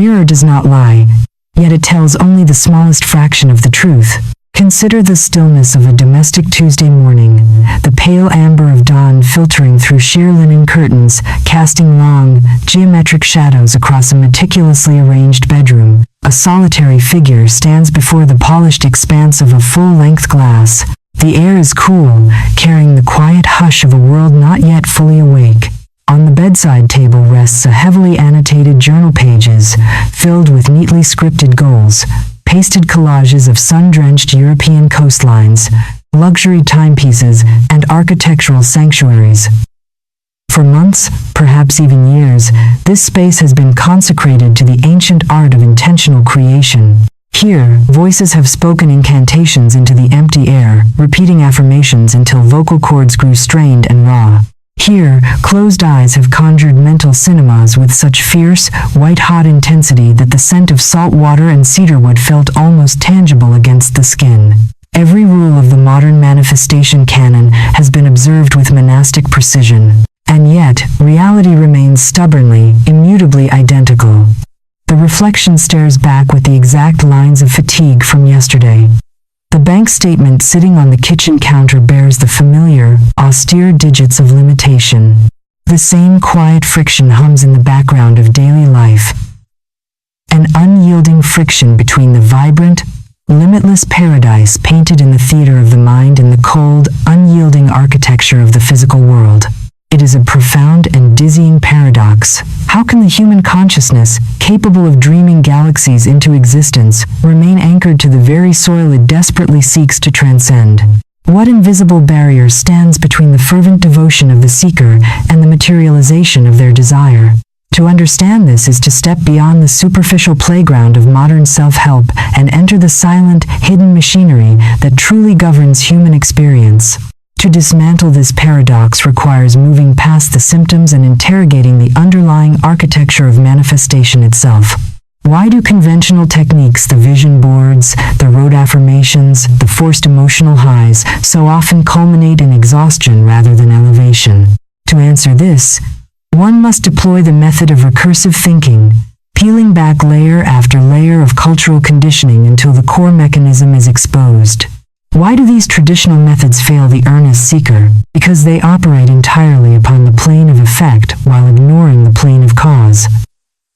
mirror does not lie, yet it tells only the smallest fraction of the truth. Consider the stillness of a domestic Tuesday morning, the pale amber of dawn filtering through sheer linen curtains, casting long, geometric shadows across a meticulously arranged bedroom. A solitary figure stands before the polished expanse of a full-length glass. The air is cool, carrying the quiet hush of a world not yet fully awake. On the bedside table rests a heavily annotated journal pages, filled with neatly scripted goals, pasted collages of sun-drenched European coastlines, luxury timepieces, and architectural sanctuaries. For months, perhaps even years, this space has been consecrated to the ancient art of intentional creation. Here, voices have spoken incantations into the empty air, repeating affirmations until vocal cords grew strained and raw. Here, closed eyes have conjured mental cinemas with such fierce, white-hot intensity that the scent of salt water and cedarwood felt almost tangible against the skin. Every rule of the modern manifestation canon has been observed with monastic precision. And yet, reality remains stubbornly, immutably identical. The reflection stares back with the exact lines of fatigue from yesterday. The bank statement sitting on the kitchen counter bears the familiar, austere digits of limitation. The same quiet friction hums in the background of daily life. An unyielding friction between the vibrant, limitless paradise painted in the theater of the mind and the cold, unyielding architecture of the physical world. It is a profound and dizzying paradox. How can the human consciousness, capable of dreaming galaxies into existence, remain anchored to the very soil it desperately seeks to transcend? What invisible barrier stands between the fervent devotion of the seeker and the materialization of their desire? To understand this is to step beyond the superficial playground of modern self-help and enter the silent, hidden machinery that truly governs human experience. To dismantle this paradox requires moving past the symptoms and interrogating the underlying architecture of manifestation itself. Why do conventional techniques, the vision boards, the rote affirmations, the forced emotional highs, so often culminate in exhaustion rather than elevation? To answer this, one must deploy the method of recursive thinking, peeling back layer after layer of cultural conditioning until the core mechanism is exposed. Why do these traditional methods fail the earnest seeker? Because they operate entirely upon the plane of effect while ignoring the plane of cause.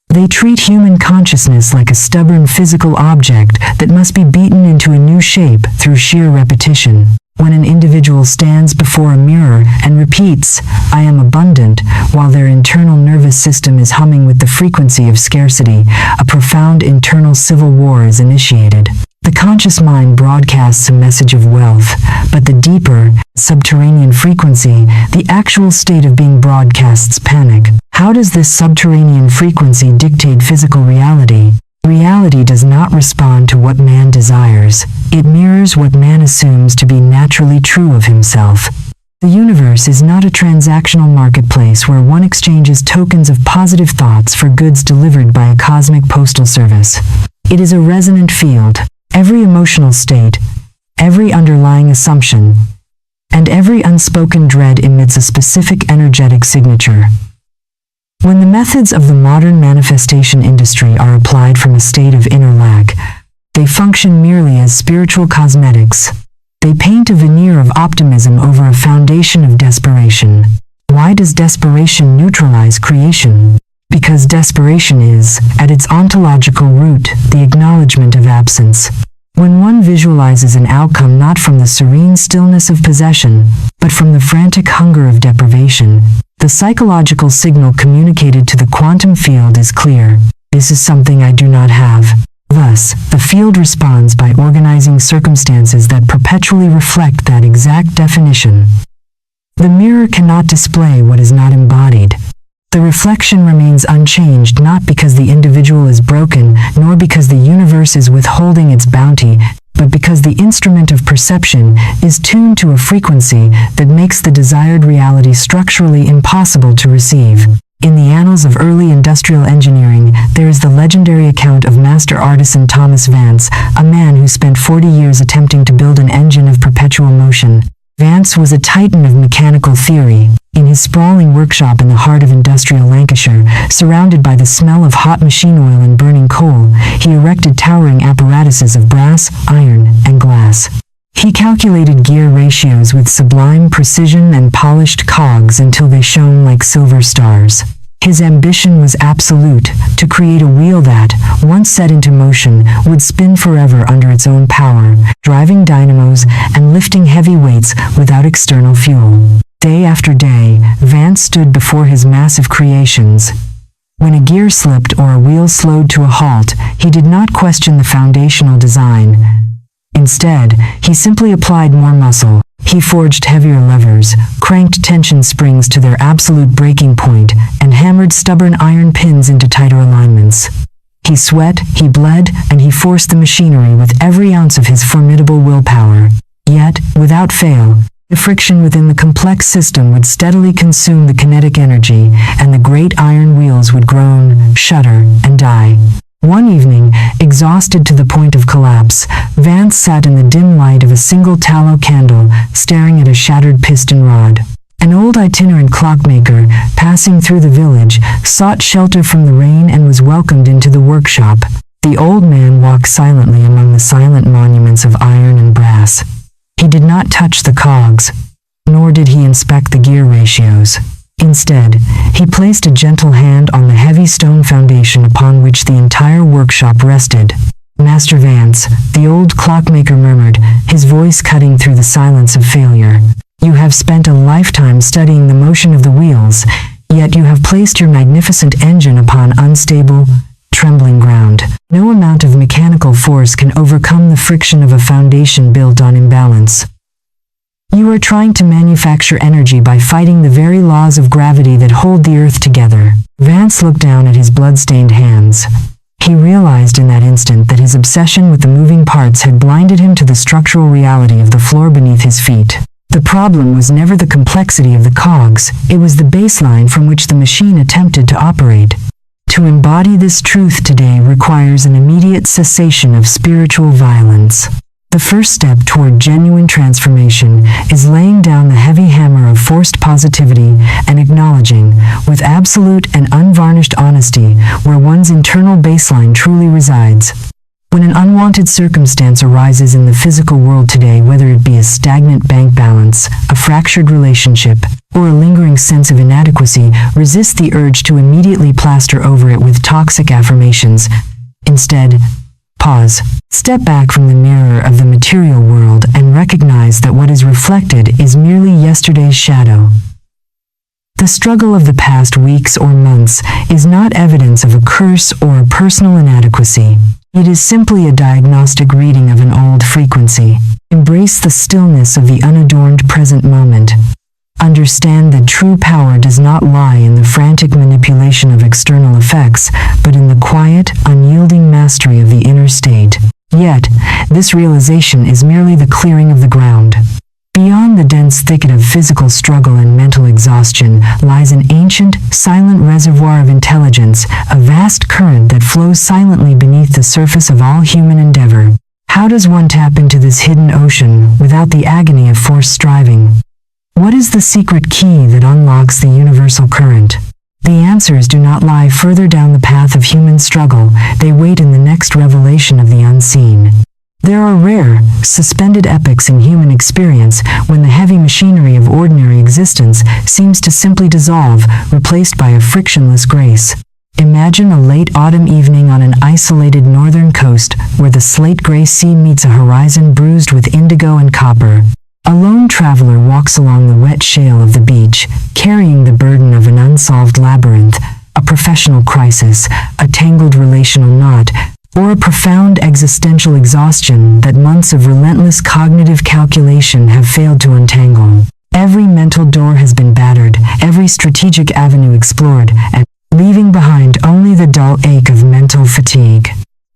They treat human consciousness like a stubborn physical object that must be beaten into a new shape through sheer repetition. When an individual stands before a mirror and repeats, "I am abundant," while their internal nervous system is humming with the frequency of scarcity, a profound internal civil war is initiated. The conscious mind broadcasts a message of wealth, but the deeper, subterranean frequency, the actual state of being broadcasts panic. How does this subterranean frequency dictate physical reality? Reality does not respond to what man desires. It mirrors what man assumes to be naturally true of himself. The universe is not a transactional marketplace where one exchanges tokens of positive thoughts for goods delivered by a cosmic postal service. It is a resonant field. Every emotional state, every underlying assumption, and every unspoken dread emits a specific energetic signature. When the methods of the modern manifestation industry are applied from a state of inner lack, they function merely as spiritual cosmetics. They paint a veneer of optimism over a foundation of desperation. Why does desperation neutralize creation? Because desperation is, at its ontological root, the acknowledgement of absence. When one visualizes an outcome not from the serene stillness of possession, but from the frantic hunger of deprivation, the psychological signal communicated to the quantum field is clear. This is something I do not have. Thus, the field responds by organizing circumstances that perpetually reflect that exact definition. The mirror cannot display what is not embodied. The reflection remains unchanged not because the individual is broken, nor because the universe is withholding its bounty, but because the instrument of perception is tuned to a frequency that makes the desired reality structurally impossible to receive. In the annals of early industrial engineering, there is the legendary account of master artisan Thomas Vance, a man who spent 40 years attempting to build an engine of perpetual motion. Vance was a titan of mechanical theory. In his sprawling workshop in the heart of industrial Lancashire, surrounded by the smell of hot machine oil and burning coal, he erected towering apparatuses of brass, iron, and glass. He calculated gear ratios with sublime precision and polished cogs until they shone like silver stars. His ambition was absolute, to create a wheel that, once set into motion, would spin forever under its own power, driving dynamos and lifting heavy weights without external fuel. Day after day, Vance stood before his massive creations. When a gear slipped or a wheel slowed to a halt, he did not question the foundational design. Instead, he simply applied more muscle. He forged heavier levers, cranked tension springs to their absolute breaking point, and hammered stubborn iron pins into tighter alignments. He sweat, he bled, and he forced the machinery with every ounce of his formidable willpower. Yet, without fail, the friction within the complex system would steadily consume the kinetic energy, and the great iron wheels would groan, shudder, and die. One evening, exhausted to the point of collapse, Vance sat in the dim light of a single tallow candle, staring at a shattered piston rod. An old itinerant clockmaker, passing through the village, sought shelter from the rain and was welcomed into the workshop. The old man walked silently among the silent monuments of iron and brass. He did not touch the cogs, nor did he inspect the gear ratios. Instead, he placed a gentle hand on the heavy stone foundation upon which the entire workshop rested. "Master Vance," the old clockmaker murmured, his voice cutting through the silence of failure. "You have spent a lifetime studying the motion of the wheels, yet you have placed your magnificent engine upon unstable, trembling ground. No amount of mechanical force can overcome the friction of a foundation built on imbalance. You are trying to manufacture energy by fighting the very laws of gravity that hold the earth together." Vance looked down at his blood-stained hands. He realized in that instant that his obsession with the moving parts had blinded him to the structural reality of the floor beneath his feet. The problem was never the complexity of the cogs, it was the baseline from which the machine attempted to operate. To embody this truth today requires an immediate cessation of spiritual violence. The first step toward genuine transformation is laying down the heavy hammer of forced positivity and acknowledging, with absolute and unvarnished honesty, where one's internal baseline truly resides. When an unwanted circumstance arises in the physical world today, whether it be a stagnant bank balance, a fractured relationship, or a lingering sense of inadequacy, resist the urge to immediately plaster over it with toxic affirmations. Instead, pause. Step back from the mirror of the material world and recognize that what is reflected is merely yesterday's shadow. The struggle of the past weeks or months is not evidence of a curse or a personal inadequacy. It is simply a diagnostic reading of an old frequency. Embrace the stillness of the unadorned present moment. Understand that true power does not lie in the frantic manipulation of external effects, but in the quiet, unyielding mastery of the inner state. Yet, this realization is merely the clearing of the ground. Beyond the dense thicket of physical struggle and mental exhaustion lies an ancient, silent reservoir of intelligence, a vast current that flows silently beneath the surface of all human endeavor. How does one tap into this hidden ocean without the agony of forced striving? What is the secret key that unlocks the universal current? The answers do not lie further down the path of human struggle, they wait in the next revelation of the unseen. There are rare, suspended epochs in human experience when the heavy machinery of ordinary existence seems to simply dissolve, replaced by a frictionless grace. Imagine a late autumn evening on an isolated northern coast where the slate-gray sea meets a horizon bruised with indigo and copper. A lone traveler walks along the wet shale of the beach, carrying the burden of an unsolved labyrinth, a professional crisis, a tangled relational knot, or a profound existential exhaustion that months of relentless cognitive calculation have failed to untangle. Every mental door has been battered, every strategic avenue explored, and leaving behind only the dull ache of mental fatigue.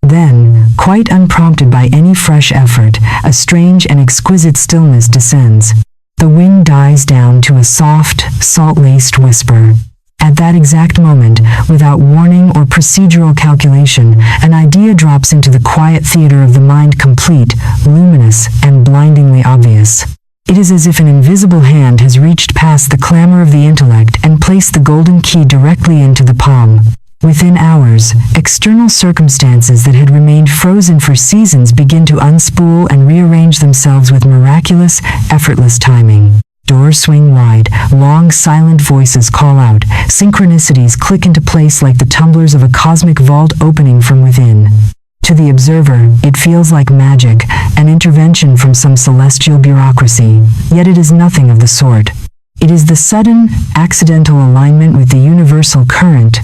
Then, quite unprompted by any fresh effort, a strange and exquisite stillness descends. The wind dies down to a soft, salt-laced whisper. At that exact moment, without warning or procedural calculation, an idea drops into the quiet theater of the mind, complete, luminous, and blindingly obvious. It is as if an invisible hand has reached past the clamor of the intellect and placed the golden key directly into the palm. Within hours, external circumstances that had remained frozen for seasons begin to unspool and rearrange themselves with miraculous, effortless timing. Doors swing wide, long silent voices call out, synchronicities click into place like the tumblers of a cosmic vault opening from within. To the observer, it feels like magic, an intervention from some celestial bureaucracy, yet it is nothing of the sort. It is the sudden, accidental alignment with the universal current,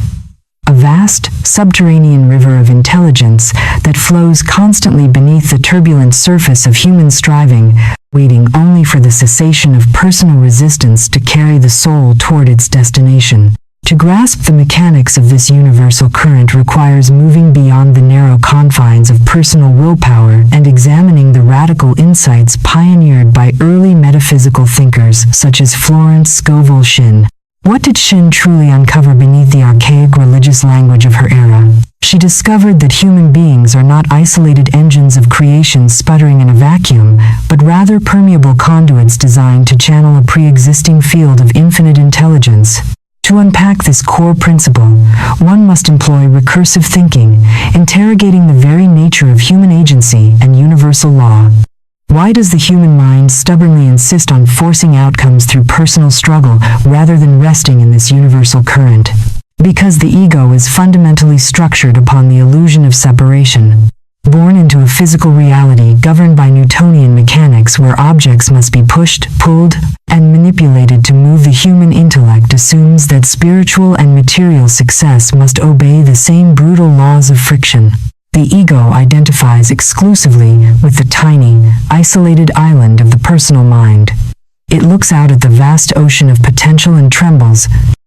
a vast, subterranean river of intelligence that flows constantly beneath the turbulent surface of human striving, waiting only for the cessation of personal resistance to carry the soul toward its destination. To grasp the mechanics of this universal current requires moving beyond the narrow confines of personal willpower and examining the radical insights pioneered by early metaphysical thinkers such as Florence Scovel Shinn. What did Shinn truly uncover beneath the archaic religious language of her era? She discovered that human beings are not isolated engines of creation sputtering in a vacuum, but rather permeable conduits designed to channel a pre-existing field of infinite intelligence. To unpack this core principle, one must employ recursive thinking, interrogating the very nature of human agency and universal law. Why does the human mind stubbornly insist on forcing outcomes through personal struggle rather than resting in this universal current? Because the ego is fundamentally structured upon the illusion of separation. Born into a physical reality governed by Newtonian mechanics where objects must be pushed, pulled, and manipulated to move, the human intellect assumes that spiritual and material success must obey the same brutal laws of friction. The ego identifies exclusively with the tiny, isolated island of the personal mind. It looks out at the vast ocean of potential and trembles,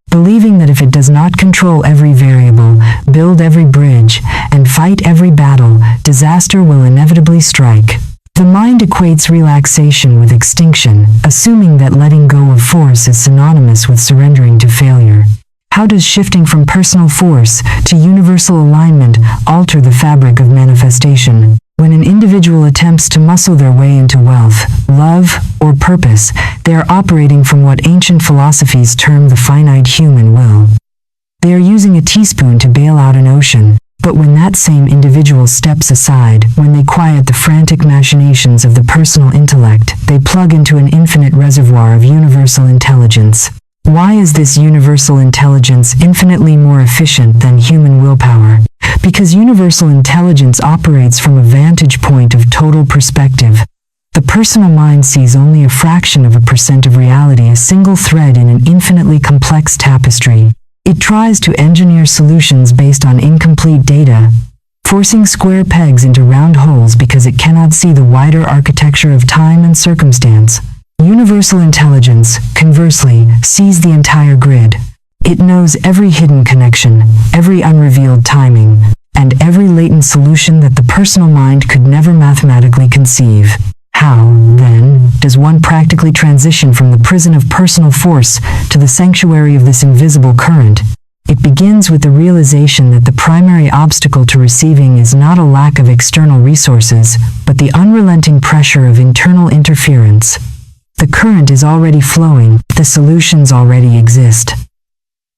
believing that if it does not control every variable, build every bridge, and fight every battle, disaster will inevitably strike. The mind equates relaxation with extinction, assuming that letting go of force is synonymous with surrendering to failure. How does shifting from personal force to universal alignment alter the fabric of manifestation? When an individual attempts to muscle their way into wealth, love, or purpose, they are operating from what ancient philosophies term the finite human will. They are using a teaspoon to bail out an ocean, but when that same individual steps aside, when they quiet the frantic machinations of the personal intellect, they plug into an infinite reservoir of universal intelligence. Why is this universal intelligence infinitely more efficient than human willpower? Because universal intelligence operates from a vantage point of total perspective. The personal mind sees only a fraction of a percent of reality, a single thread in an infinitely complex tapestry. It tries to engineer solutions based on incomplete data, forcing square pegs into round holes because it cannot see the wider architecture of time and circumstance. Universal intelligence, conversely, sees the entire grid. It knows every hidden connection, every unrevealed timing, and every latent solution that the personal mind could never mathematically conceive. How, then, does one practically transition from the prison of personal force to the sanctuary of this invisible current? It begins with the realization that the primary obstacle to receiving is not a lack of external resources, but the unrelenting pressure of internal interference. The current is already flowing, the solutions already exist.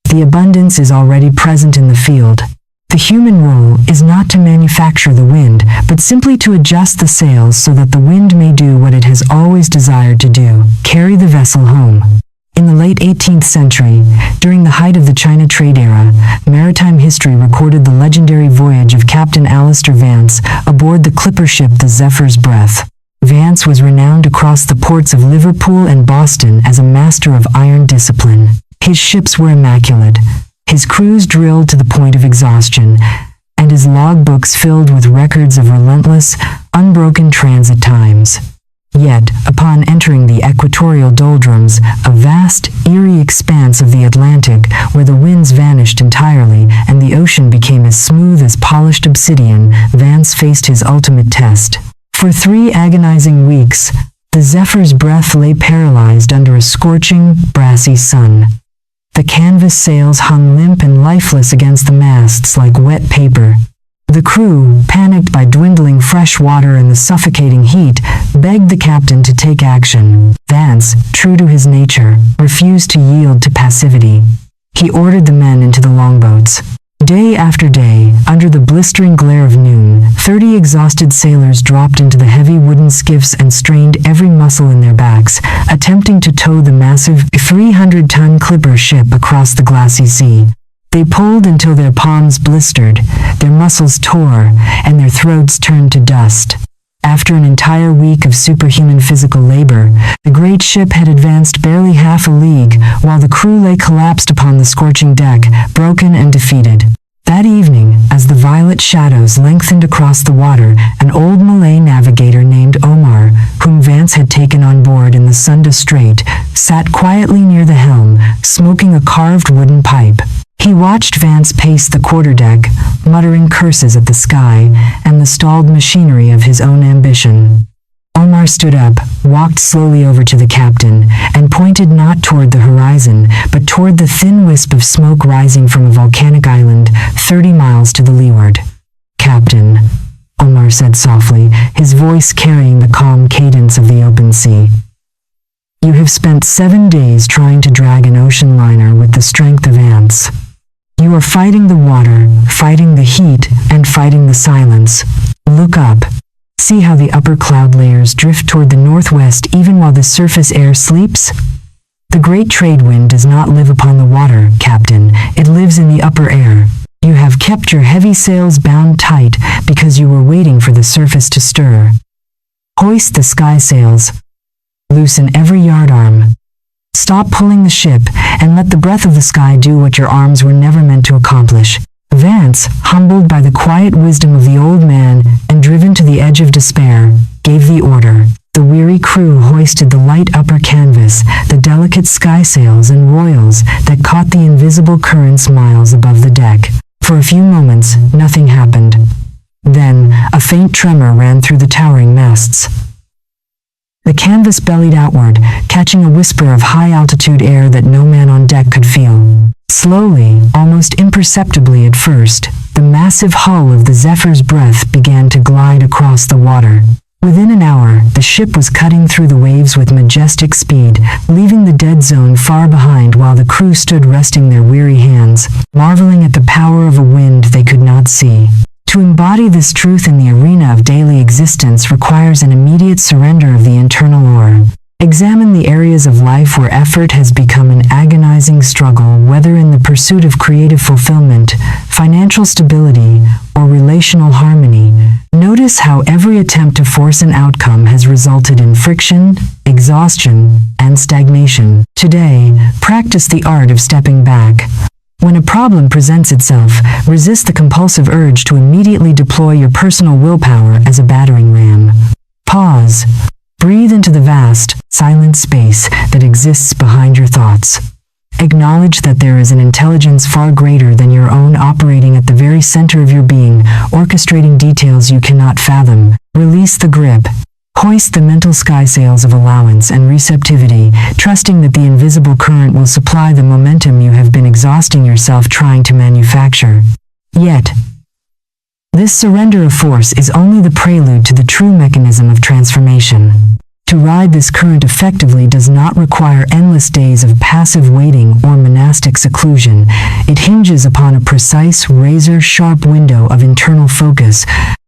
The abundance is already present in the field. The human role is not to manufacture the wind, but simply to adjust the sails so that the wind may do what it has always desired to do, carry the vessel home. In the late 18th century, during the height of the China trade era, maritime history recorded the legendary voyage of Captain Alistair Vance aboard the clipper ship the Zephyr's Breath. Vance was renowned across the ports of Liverpool and Boston as a master of iron discipline. His ships were immaculate, his crews drilled to the point of exhaustion, and his logbooks filled with records of relentless, unbroken transit times. Yet, upon entering the equatorial doldrums, a vast, eerie expanse of the Atlantic, where the winds vanished entirely and the ocean became as smooth as polished obsidian, Vance faced his ultimate test. For 3 agonizing weeks, the Zephyr's Breath lay paralyzed under a scorching, brassy sun. The canvas sails hung limp and lifeless against the masts like wet paper. The crew, panicked by dwindling fresh water and the suffocating heat, begged the captain to take action. Vance, true to his nature, refused to yield to passivity. He ordered the men into the longboats. Day after day, under the blistering glare of noon, 30 exhausted sailors dropped into the heavy wooden skiffs and strained every muscle in their backs, attempting to tow the massive 300-ton clipper ship across the glassy sea. They pulled until their palms blistered, their muscles tore, and their throats turned to dust. After an entire week of superhuman physical labor, the great ship had advanced barely half a league, while the crew lay collapsed upon the scorching deck, broken and defeated. That evening, as the violet shadows lengthened across the water, an old Malay navigator named Omar, whom Vance had taken on board in the Sunda Strait, sat quietly near the helm, smoking a carved wooden pipe. He watched Vance pace the quarterdeck, muttering curses at the sky and the stalled machinery of his own ambition. Omar stood up, walked slowly over to the captain, and pointed not toward the horizon, but toward the thin wisp of smoke rising from a volcanic island 30 miles to the leeward. "Captain," Omar said softly, his voice carrying the calm cadence of the open sea. "You have spent 7 days trying to drag an ocean liner with the strength of ants. You are fighting the water, fighting the heat, and fighting the silence. Look up. See how the upper cloud layers drift toward the northwest even while the surface air sleeps? The great trade wind does not live upon the water, Captain. It lives in the upper air. You have kept your heavy sails bound tight because you were waiting for the surface to stir. Hoist the sky sails. Loosen every yardarm. Stop pulling the ship and let the breath of the sky do what your arms were never meant to accomplish." Vance, humbled by the quiet wisdom of the old man and driven to the edge of despair, gave the order. The weary crew hoisted the light upper canvas, the delicate sky sails and royals that caught the invisible currents miles above the deck. For a few moments, nothing happened. Then, a faint tremor ran through the towering masts. The canvas bellied outward, catching a whisper of high-altitude air that no man on deck could feel. Slowly, almost imperceptibly at first, the massive hull of the Zephyr's breath began to glide across the water. Within an hour, the ship was cutting through the waves with majestic speed, leaving the dead zone far behind while the crew stood resting their weary hands, marveling at the power of a wind they could not see. To embody this truth in the arena of daily existence requires an immediate surrender of the internal ore. Examine the areas of life where effort has become an agonizing struggle, whether in the pursuit of creative fulfillment, financial stability, or relational harmony. Notice how every attempt to force an outcome has resulted in friction, exhaustion, and stagnation. Today, practice the art of stepping back. When a problem presents itself, resist the compulsive urge to immediately deploy your personal willpower as a battering ram. Pause. Breathe into the vast, silent space that exists behind your thoughts. Acknowledge that there is an intelligence far greater than your own operating at the very center of your being, orchestrating details you cannot fathom. Release the grip. Hoist the mental sky sails of allowance and receptivity, trusting that the invisible current will supply the momentum you have been exhausting yourself trying to manufacture. Yet, this surrender of force is only the prelude to the true mechanism of transformation. To ride this current effectively does not require endless days of passive waiting or monastic seclusion. It hinges upon a precise, razor-sharp window of internal focus.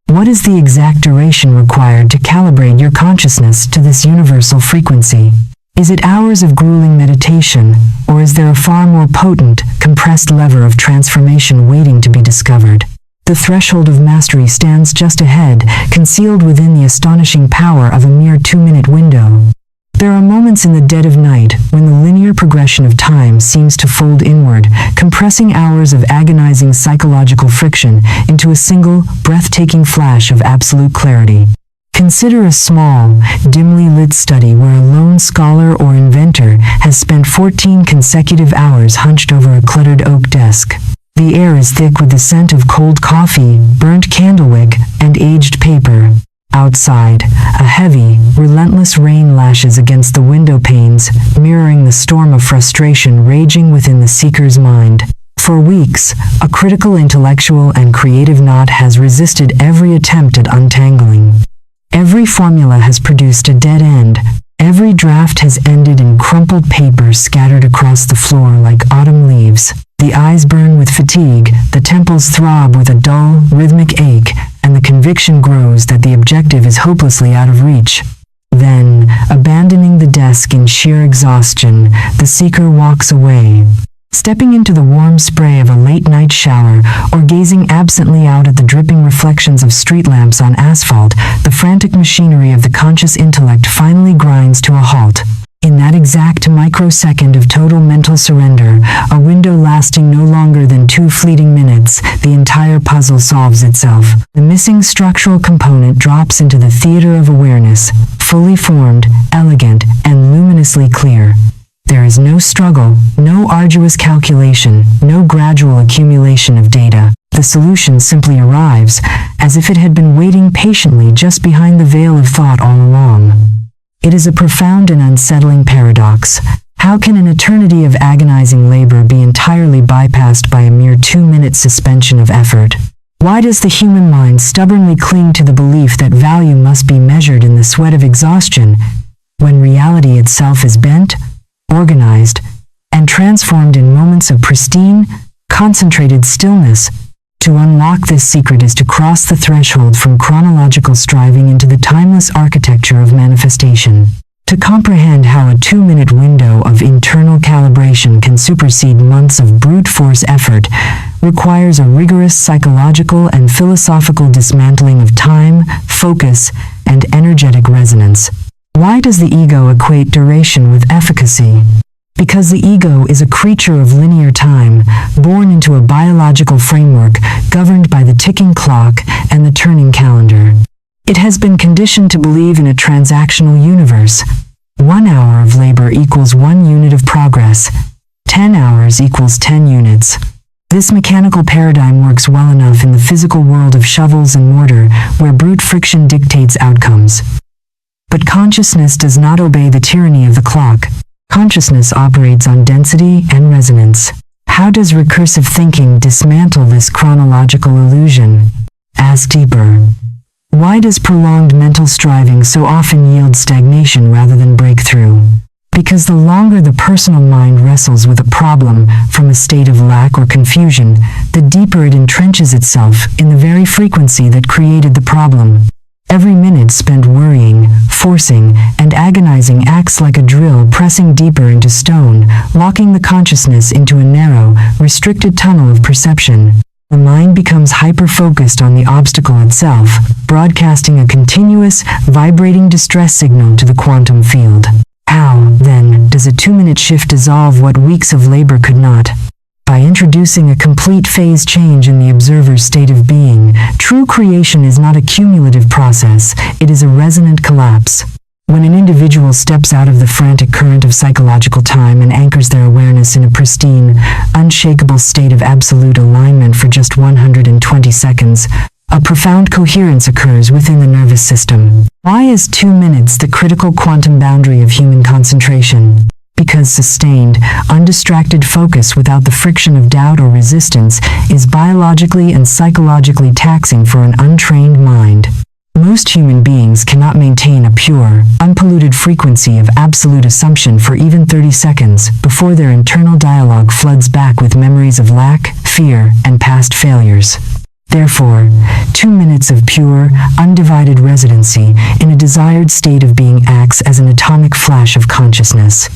What is the exact duration required to calibrate your consciousness to this universal frequency? Is it hours of grueling meditation, or is there a far more potent, compressed lever of transformation waiting to be discovered? The threshold of mastery stands just ahead, concealed within the astonishing power of a mere 2-minute window. There are moments in the dead of night when the linear progression of time seems to fold inward, compressing hours of agonizing psychological friction into a single, breathtaking flash of absolute clarity. Consider a small, dimly lit study where a lone scholar or inventor has spent 14 consecutive hours hunched over a cluttered oak desk. The air is thick with the scent of cold coffee, burnt candlewick, and aged paper. Outside, a heavy, relentless rain lashes against the window panes, mirroring the storm of frustration raging within the seeker's mind. For weeks, a critical intellectual and creative knot has resisted every attempt at untangling. Every formula has produced a dead end. Every draft has ended in crumpled paper scattered across the floor like autumn leaves. The eyes burn with fatigue, the temples throb with a dull, rhythmic ache, and the conviction grows that the objective is hopelessly out of reach. Then, abandoning the desk in sheer exhaustion, the seeker walks away. Stepping into the warm spray of a late-night shower or gazing absently out at the dripping reflections of street lamps on asphalt, the frantic machinery of the conscious intellect finally grinds to a halt. In that exact microsecond of total mental surrender, a window lasting no longer than 2 fleeting minutes, the entire puzzle solves itself. The missing structural component drops into the theater of awareness, fully formed, elegant, and luminously clear. There is no struggle, no arduous calculation, no gradual accumulation of data. The solution simply arrives, as if it had been waiting patiently just behind the veil of thought all along. It is a profound and unsettling paradox. How can an eternity of agonizing labor be entirely bypassed by a mere 2-minute suspension of effort? Why does the human mind stubbornly cling to the belief that value must be measured in the sweat of exhaustion, when reality itself is bent, organized, and transformed in moments of pristine, concentrated stillness? To unlock this secret is to cross the threshold from chronological striving into the timeless architecture of manifestation. To comprehend how a 2-minute window of internal calibration can supersede months of brute force effort requires a rigorous psychological and philosophical dismantling of time, focus, and energetic resonance. Why does the ego equate duration with efficacy? Because the ego is a creature of linear time, born into a biological framework governed by the ticking clock and the turning calendar. It has been conditioned to believe in a transactional universe. 1 hour of labor equals 1 unit of progress. 10 hours equals 10 units. This mechanical paradigm works well enough in the physical world of shovels and mortar, where brute friction dictates outcomes. But consciousness does not obey the tyranny of the clock. Consciousness operates on density and resonance. How does recursive thinking dismantle this chronological illusion? Ask deeper. Why does prolonged mental striving so often yield stagnation rather than breakthrough? Because the longer the personal mind wrestles with a problem from a state of lack or confusion, the deeper it entrenches itself in the very frequency that created the problem. Every minute spent worrying, forcing, and agonizing acts like a drill pressing deeper into stone, locking the consciousness into a narrow, restricted tunnel of perception. The mind becomes hyper-focused on the obstacle itself, broadcasting a continuous, vibrating distress signal to the quantum field. How, then, does a 2-minute shift dissolve what weeks of labor could not? By introducing a complete phase change in the observer's state of being. True creation is not a cumulative process, it is a resonant collapse. When an individual steps out of the frantic current of psychological time and anchors their awareness in a pristine, unshakable state of absolute alignment for just 120 seconds, a profound coherence occurs within the nervous system. Why is 2 minutes the critical quantum boundary of human concentration? Because sustained, undistracted focus without the friction of doubt or resistance is biologically and psychologically taxing for an untrained mind. Most human beings cannot maintain a pure, unpolluted frequency of absolute assumption for even 30 seconds before their internal dialogue floods back with memories of lack, fear, and past failures. Therefore, 2 minutes of pure, undivided residency in a desired state of being acts as an atomic flash of consciousness.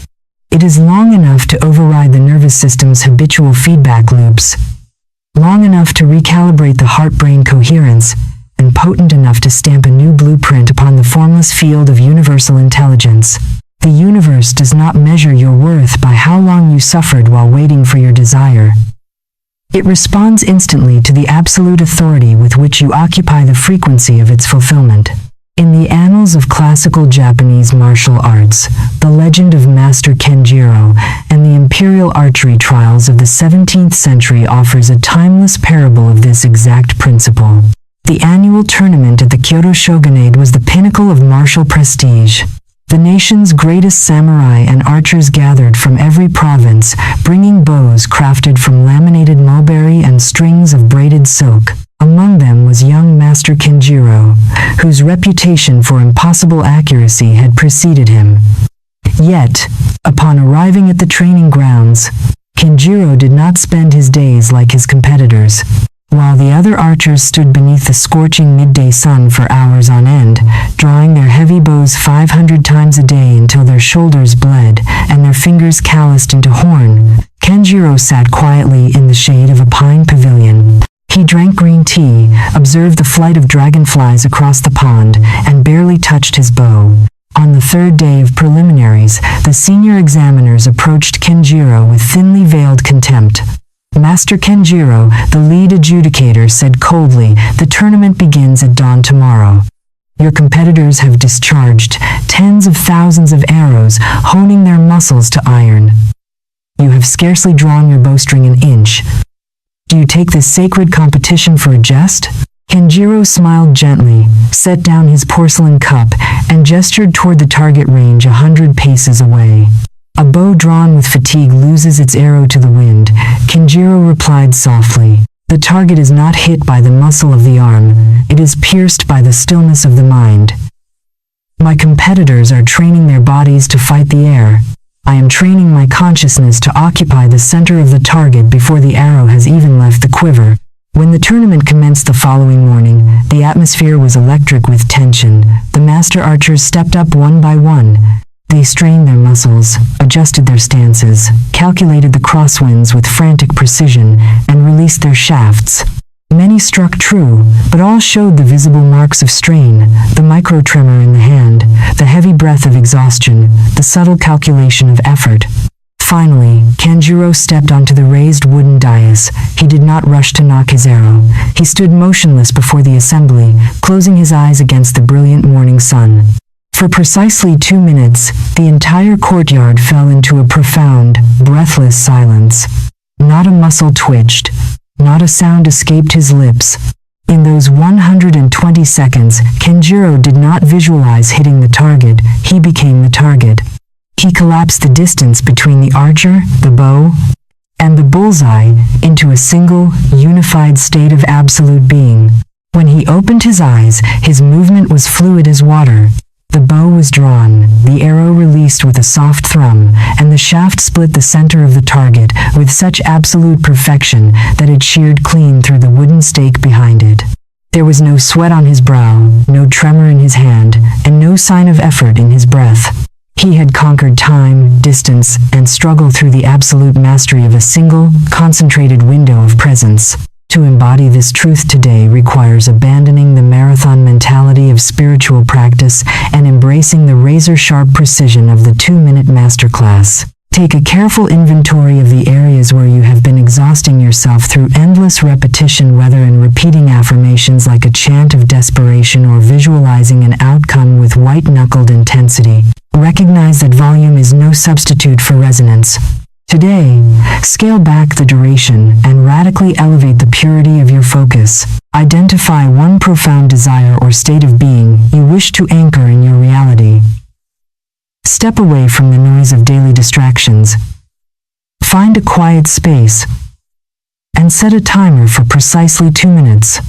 It is long enough to override the nervous system's habitual feedback loops, long enough to recalibrate the heart-brain coherence, and potent enough to stamp a new blueprint upon the formless field of universal intelligence. The universe does not measure your worth by how long you suffered while waiting for your desire. It responds instantly to the absolute authority with which you occupy the frequency of its fulfillment. In the annals of classical Japanese martial arts, the legend of Master Kenjiro and the imperial archery trials of the 17th century offers a timeless parable of this exact principle. The annual tournament at the Kyoto shogunate was the pinnacle of martial prestige. The nation's greatest samurai and archers gathered from every province, bringing bows crafted from laminated mulberry and strings of braided silk. Among them was young Master Kenjiro, whose reputation for impossible accuracy had preceded him. Yet, upon arriving at the training grounds, Kenjiro did not spend his days like his competitors. While the other archers stood beneath the scorching midday sun for hours on end, drawing their heavy bows 500 times a day until their shoulders bled and their fingers calloused into horn, Kenjiro sat quietly in the shade of a pine pavilion. He drank green tea, observed the flight of dragonflies across the pond, and barely touched his bow. On the third day of preliminaries, the senior examiners approached Kenjiro with thinly veiled contempt. Master Kenjiro, the lead adjudicator, said coldly, "The tournament begins at dawn tomorrow. Your competitors have discharged tens of thousands of arrows, honing their muscles to iron. You have scarcely drawn your bowstring an inch. Do you take this sacred competition for a jest?" Kenjiro smiled gently, set down his porcelain cup, and gestured toward the target range 100 paces away. "A bow drawn with fatigue loses its arrow to the wind," Kenjiro replied softly. "The target is not hit by the muscle of the arm, it is pierced by the stillness of the mind. My competitors are training their bodies to fight the air. I am training my consciousness to occupy the center of the target before the arrow has even left the quiver." When the tournament commenced the following morning, the atmosphere was electric with tension. The master archers stepped up one by one. They strained their muscles, adjusted their stances, calculated the crosswinds with frantic precision, and released their shafts. Many struck true, but all showed the visible marks of strain, the micro-tremor in the hand, the heavy breath of exhaustion, the subtle calculation of effort. Finally, Kenjiro stepped onto the raised wooden dais. He did not rush to knock his arrow. He stood motionless before the assembly, closing his eyes against the brilliant morning sun. For precisely 2 minutes, the entire courtyard fell into a profound, breathless silence. Not a muscle twitched. Not a sound escaped his lips. In those 120 seconds, Kenjiro did not visualize hitting the target, he became the target. He collapsed the distance between the archer, the bow, and the bullseye into a single, unified state of absolute being. When he opened his eyes, his movement was fluid as water. The bow was drawn, the arrow released with a soft thrum, and the shaft split the center of the target with such absolute perfection that it sheared clean through the wooden stake behind it. There was no sweat on his brow, no tremor in his hand, and no sign of effort in his breath. He had conquered time, distance, and struggle through the absolute mastery of a single, concentrated window of presence. To embody this truth today requires abandoning the marathon mentality of spiritual practice and embracing the razor-sharp precision of the 2-minute masterclass. Take a careful inventory of the areas where you have been exhausting yourself through endless repetition, whether in repeating affirmations like a chant of desperation or visualizing an outcome with white-knuckled intensity. Recognize that volume is no substitute for resonance. Today, scale back the duration and radically elevate the purity of your focus. Identify one profound desire or state of being you wish to anchor in your reality. Step away from the noise of daily distractions. Find a quiet space and set a timer for precisely 2 minutes.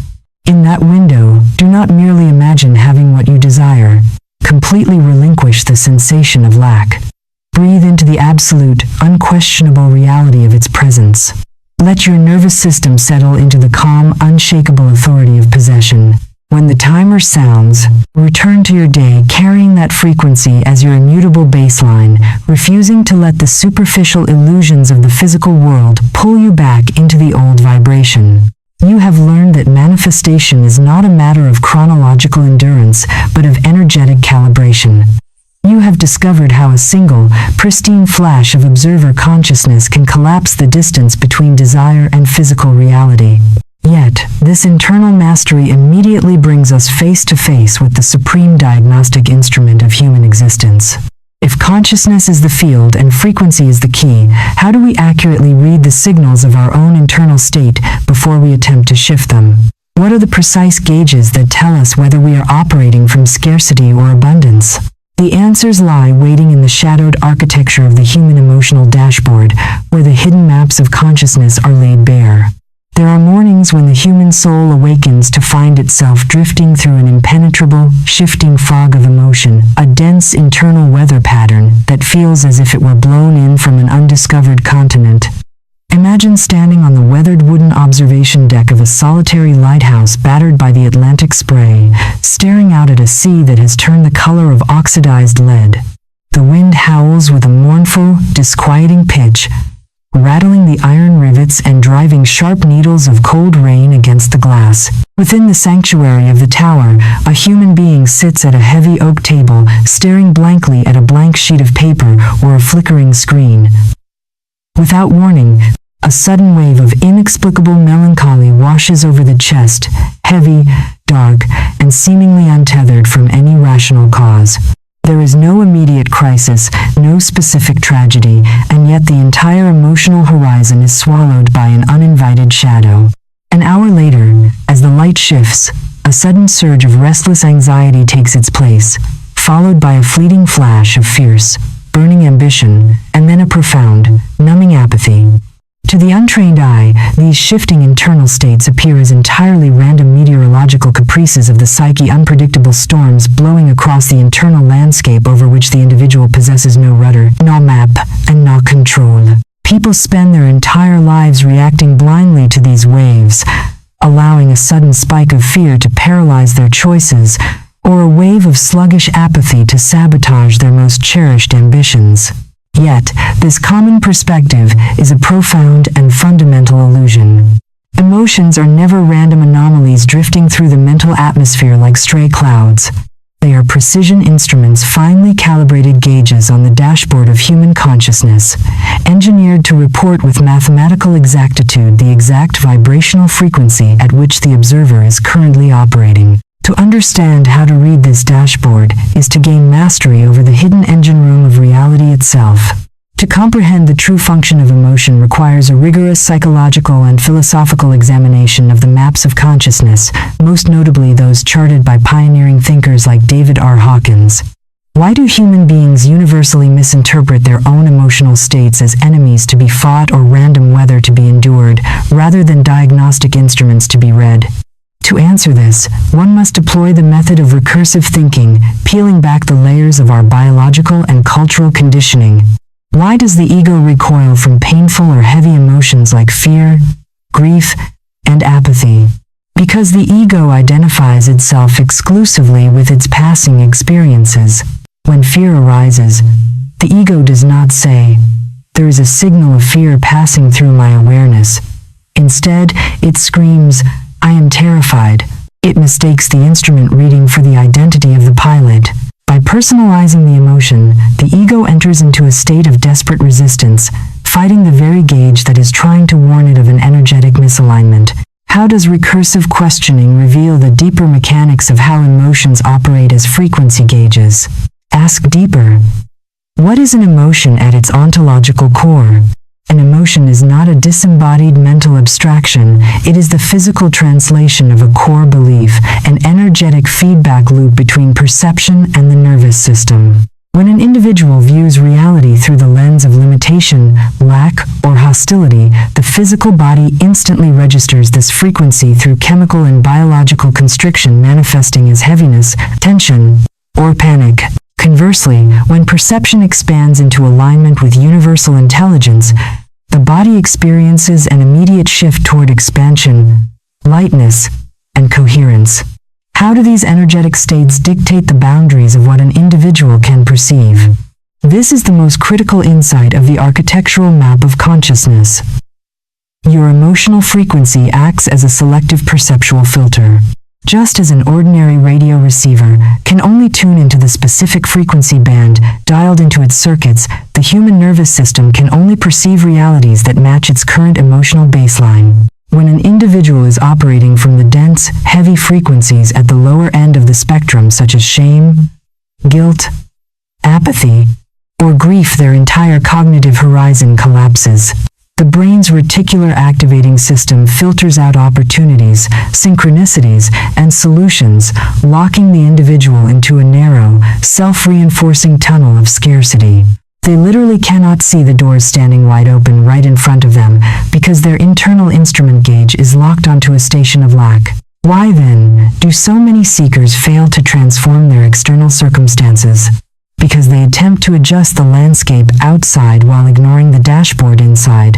In that window, do not merely imagine having what you desire. Completely relinquish the sensation of lack. Breathe into the absolute, unquestionable reality of its presence. Let your nervous system settle into the calm, unshakable authority of possession. When the timer sounds, return to your day carrying that frequency as your immutable baseline, refusing to let the superficial illusions of the physical world pull you back into the old vibration. You have learned that manifestation is not a matter of chronological endurance, but of energetic calibration. You have discovered how a single, pristine flash of observer consciousness can collapse the distance between desire and physical reality. Yet, this internal mastery immediately brings us face to face with the supreme diagnostic instrument of human existence. If consciousness is the field and frequency is the key, how do we accurately read the signals of our own internal state before we attempt to shift them? What are the precise gauges that tell us whether we are operating from scarcity or abundance? The answers lie waiting in the shadowed architecture of the human emotional dashboard, where the hidden maps of consciousness are laid bare. There are mornings when the human soul awakens to find itself drifting through an impenetrable, shifting fog of emotion, a dense internal weather pattern that feels as if it were blown in from an undiscovered continent. Imagine standing on the weathered wooden observation deck of a solitary lighthouse battered by the Atlantic spray, staring out at a sea that has turned the color of oxidized lead. The wind howls with a mournful, disquieting pitch, rattling the iron rivets and driving sharp needles of cold rain against the glass. Within the sanctuary of the tower, a human being sits at a heavy oak table, staring blankly at a blank sheet of paper or a flickering screen. Without warning, a sudden wave of inexplicable melancholy washes over the chest, heavy, dark, and seemingly untethered from any rational cause. There is no immediate crisis, no specific tragedy, and yet the entire emotional horizon is swallowed by an uninvited shadow. An hour later, as the light shifts, a sudden surge of restless anxiety takes its place, followed by a fleeting flash of fierce, burning ambition, and then a profound, numbing apathy. To the untrained eye, these shifting internal states appear as entirely random meteorological caprices of the psyche, unpredictable storms blowing across the internal landscape over which the individual possesses no rudder, no map, and no control. People spend their entire lives reacting blindly to these waves, allowing a sudden spike of fear to paralyze their choices, or a wave of sluggish apathy to sabotage their most cherished ambitions. Yet, this common perspective is a profound and fundamental illusion. Emotions are never random anomalies drifting through the mental atmosphere like stray clouds. They are precision instruments, finely calibrated gauges on the dashboard of human consciousness, engineered to report with mathematical exactitude the exact vibrational frequency at which the observer is currently operating. To understand how to read this dashboard is to gain mastery over the hidden engine room of reality itself. To comprehend the true function of emotion requires a rigorous psychological and philosophical examination of the maps of consciousness, most notably those charted by pioneering thinkers like David R. Hawkins. Why do human beings universally misinterpret their own emotional states as enemies to be fought or random weather to be endured, rather than diagnostic instruments to be read? To answer this, one must deploy the method of recursive thinking, peeling back the layers of our biological and cultural conditioning. Why does the ego recoil from painful or heavy emotions like fear, grief, and apathy? Because the ego identifies itself exclusively with its passing experiences. When fear arises, the ego does not say, "There is a signal of fear passing through my awareness." Instead, it screams, "I am terrified." It mistakes the instrument reading for the identity of the pilot. By personalizing the emotion, the ego enters into a state of desperate resistance, fighting the very gauge that is trying to warn it of an energetic misalignment. How does recursive questioning reveal the deeper mechanics of how emotions operate as frequency gauges? Ask deeper. What is an emotion at its ontological core? An emotion is not a disembodied mental abstraction, it is the physical translation of a core belief, an energetic feedback loop between perception and the nervous system. When an individual views reality through the lens of limitation, lack, or hostility, the physical body instantly registers this frequency through chemical and biological constriction, manifesting as heaviness, tension, or panic. Conversely, when perception expands into alignment with universal intelligence, the body experiences an immediate shift toward expansion, lightness, and coherence. How do these energetic states dictate the boundaries of what an individual can perceive? This is the most critical insight of the architectural map of consciousness. Your emotional frequency acts as a selective perceptual filter. Just as an ordinary radio receiver can only tune into the specific frequency band dialed into its circuits, the human nervous system can only perceive realities that match its current emotional baseline. When an individual is operating from the dense, heavy frequencies at the lower end of the spectrum, such as shame, guilt, apathy, or grief, their entire cognitive horizon collapses. The brain's reticular activating system filters out opportunities, synchronicities, and solutions, locking the individual into a narrow, self-reinforcing tunnel of scarcity. They literally cannot see the doors standing wide open right in front of them because their internal instrument gauge is locked onto a station of lack. Why then do so many seekers fail to transform their external circumstances? Because they attempt to adjust the landscape outside while ignoring the dashboard inside.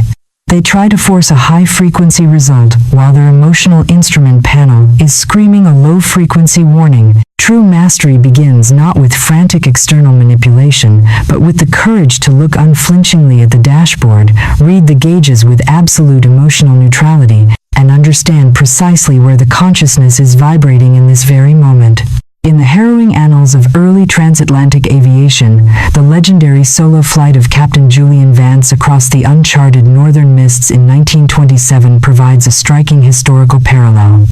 They try to force a high-frequency result while their emotional instrument panel is screaming a low-frequency warning. True mastery begins not with frantic external manipulation, but with the courage to look unflinchingly at the dashboard, read the gauges with absolute emotional neutrality, and understand precisely where the consciousness is vibrating in this very moment. In the harrowing annals of early transatlantic aviation, the legendary solo flight of Captain Julian Vance across the uncharted northern mists in 1927 provides a striking historical parallel.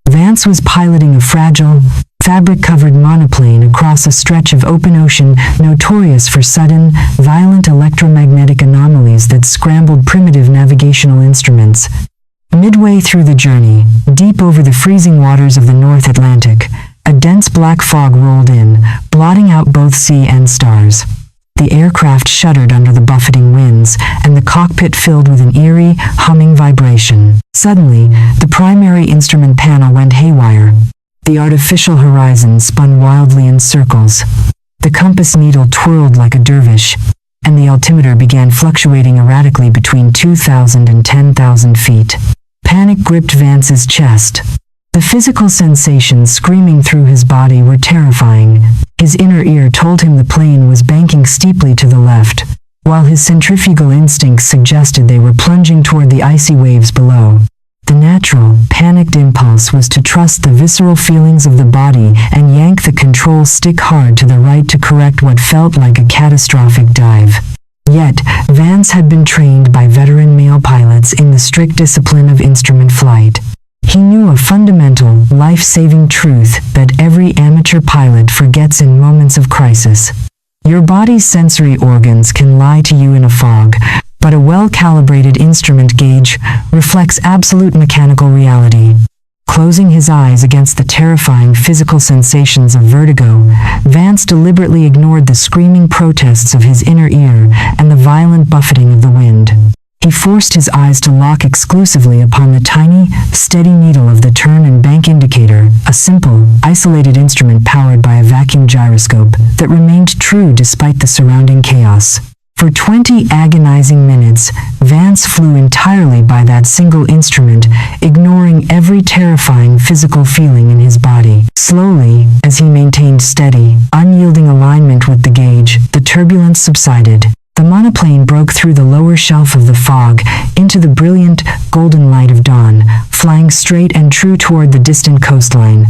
Vance was piloting a fragile, fabric-covered monoplane across a stretch of open ocean notorious for sudden, violent electromagnetic anomalies that scrambled primitive navigational instruments. Midway through the journey, deep over the freezing waters of the North Atlantic, a dense black fog rolled in, blotting out both sea and stars. The aircraft shuddered under the buffeting winds, and the cockpit filled with an eerie, humming vibration. Suddenly, the primary instrument panel went haywire. The artificial horizon spun wildly in circles. The compass needle twirled like a dervish, and the altimeter began fluctuating erratically between 2,000 and 10,000 feet. Panic gripped Vance's chest. The physical sensations screaming through his body were terrifying. His inner ear told him the plane was banking steeply to the left, while his centrifugal instincts suggested they were plunging toward the icy waves below. The natural, panicked impulse was to trust the visceral feelings of the body and yank the control stick hard to the right to correct what felt like a catastrophic dive. Yet, Vance had been trained by veteran male pilots in the strict discipline of instrument flight. He knew a fundamental, life-saving truth that every amateur pilot forgets in moments of crisis. Your body's sensory organs can lie to you in a fog, but a well-calibrated instrument gauge reflects absolute mechanical reality. Closing his eyes against the terrifying physical sensations of vertigo, Vance deliberately ignored the screaming protests of his inner ear and the violent buffeting of the wind. He forced his eyes to lock exclusively upon the tiny, steady needle of the turn and bank indicator, a simple, isolated instrument powered by a vacuum gyroscope that remained true despite the surrounding chaos. For 20 agonizing minutes, Vance flew entirely by that single instrument, ignoring every terrifying physical feeling in his body. Slowly, as he maintained steady, unyielding alignment with the gauge, the turbulence subsided. The monoplane broke through the lower shelf of the fog into the brilliant, golden light of dawn, flying straight and true toward the distant coastline.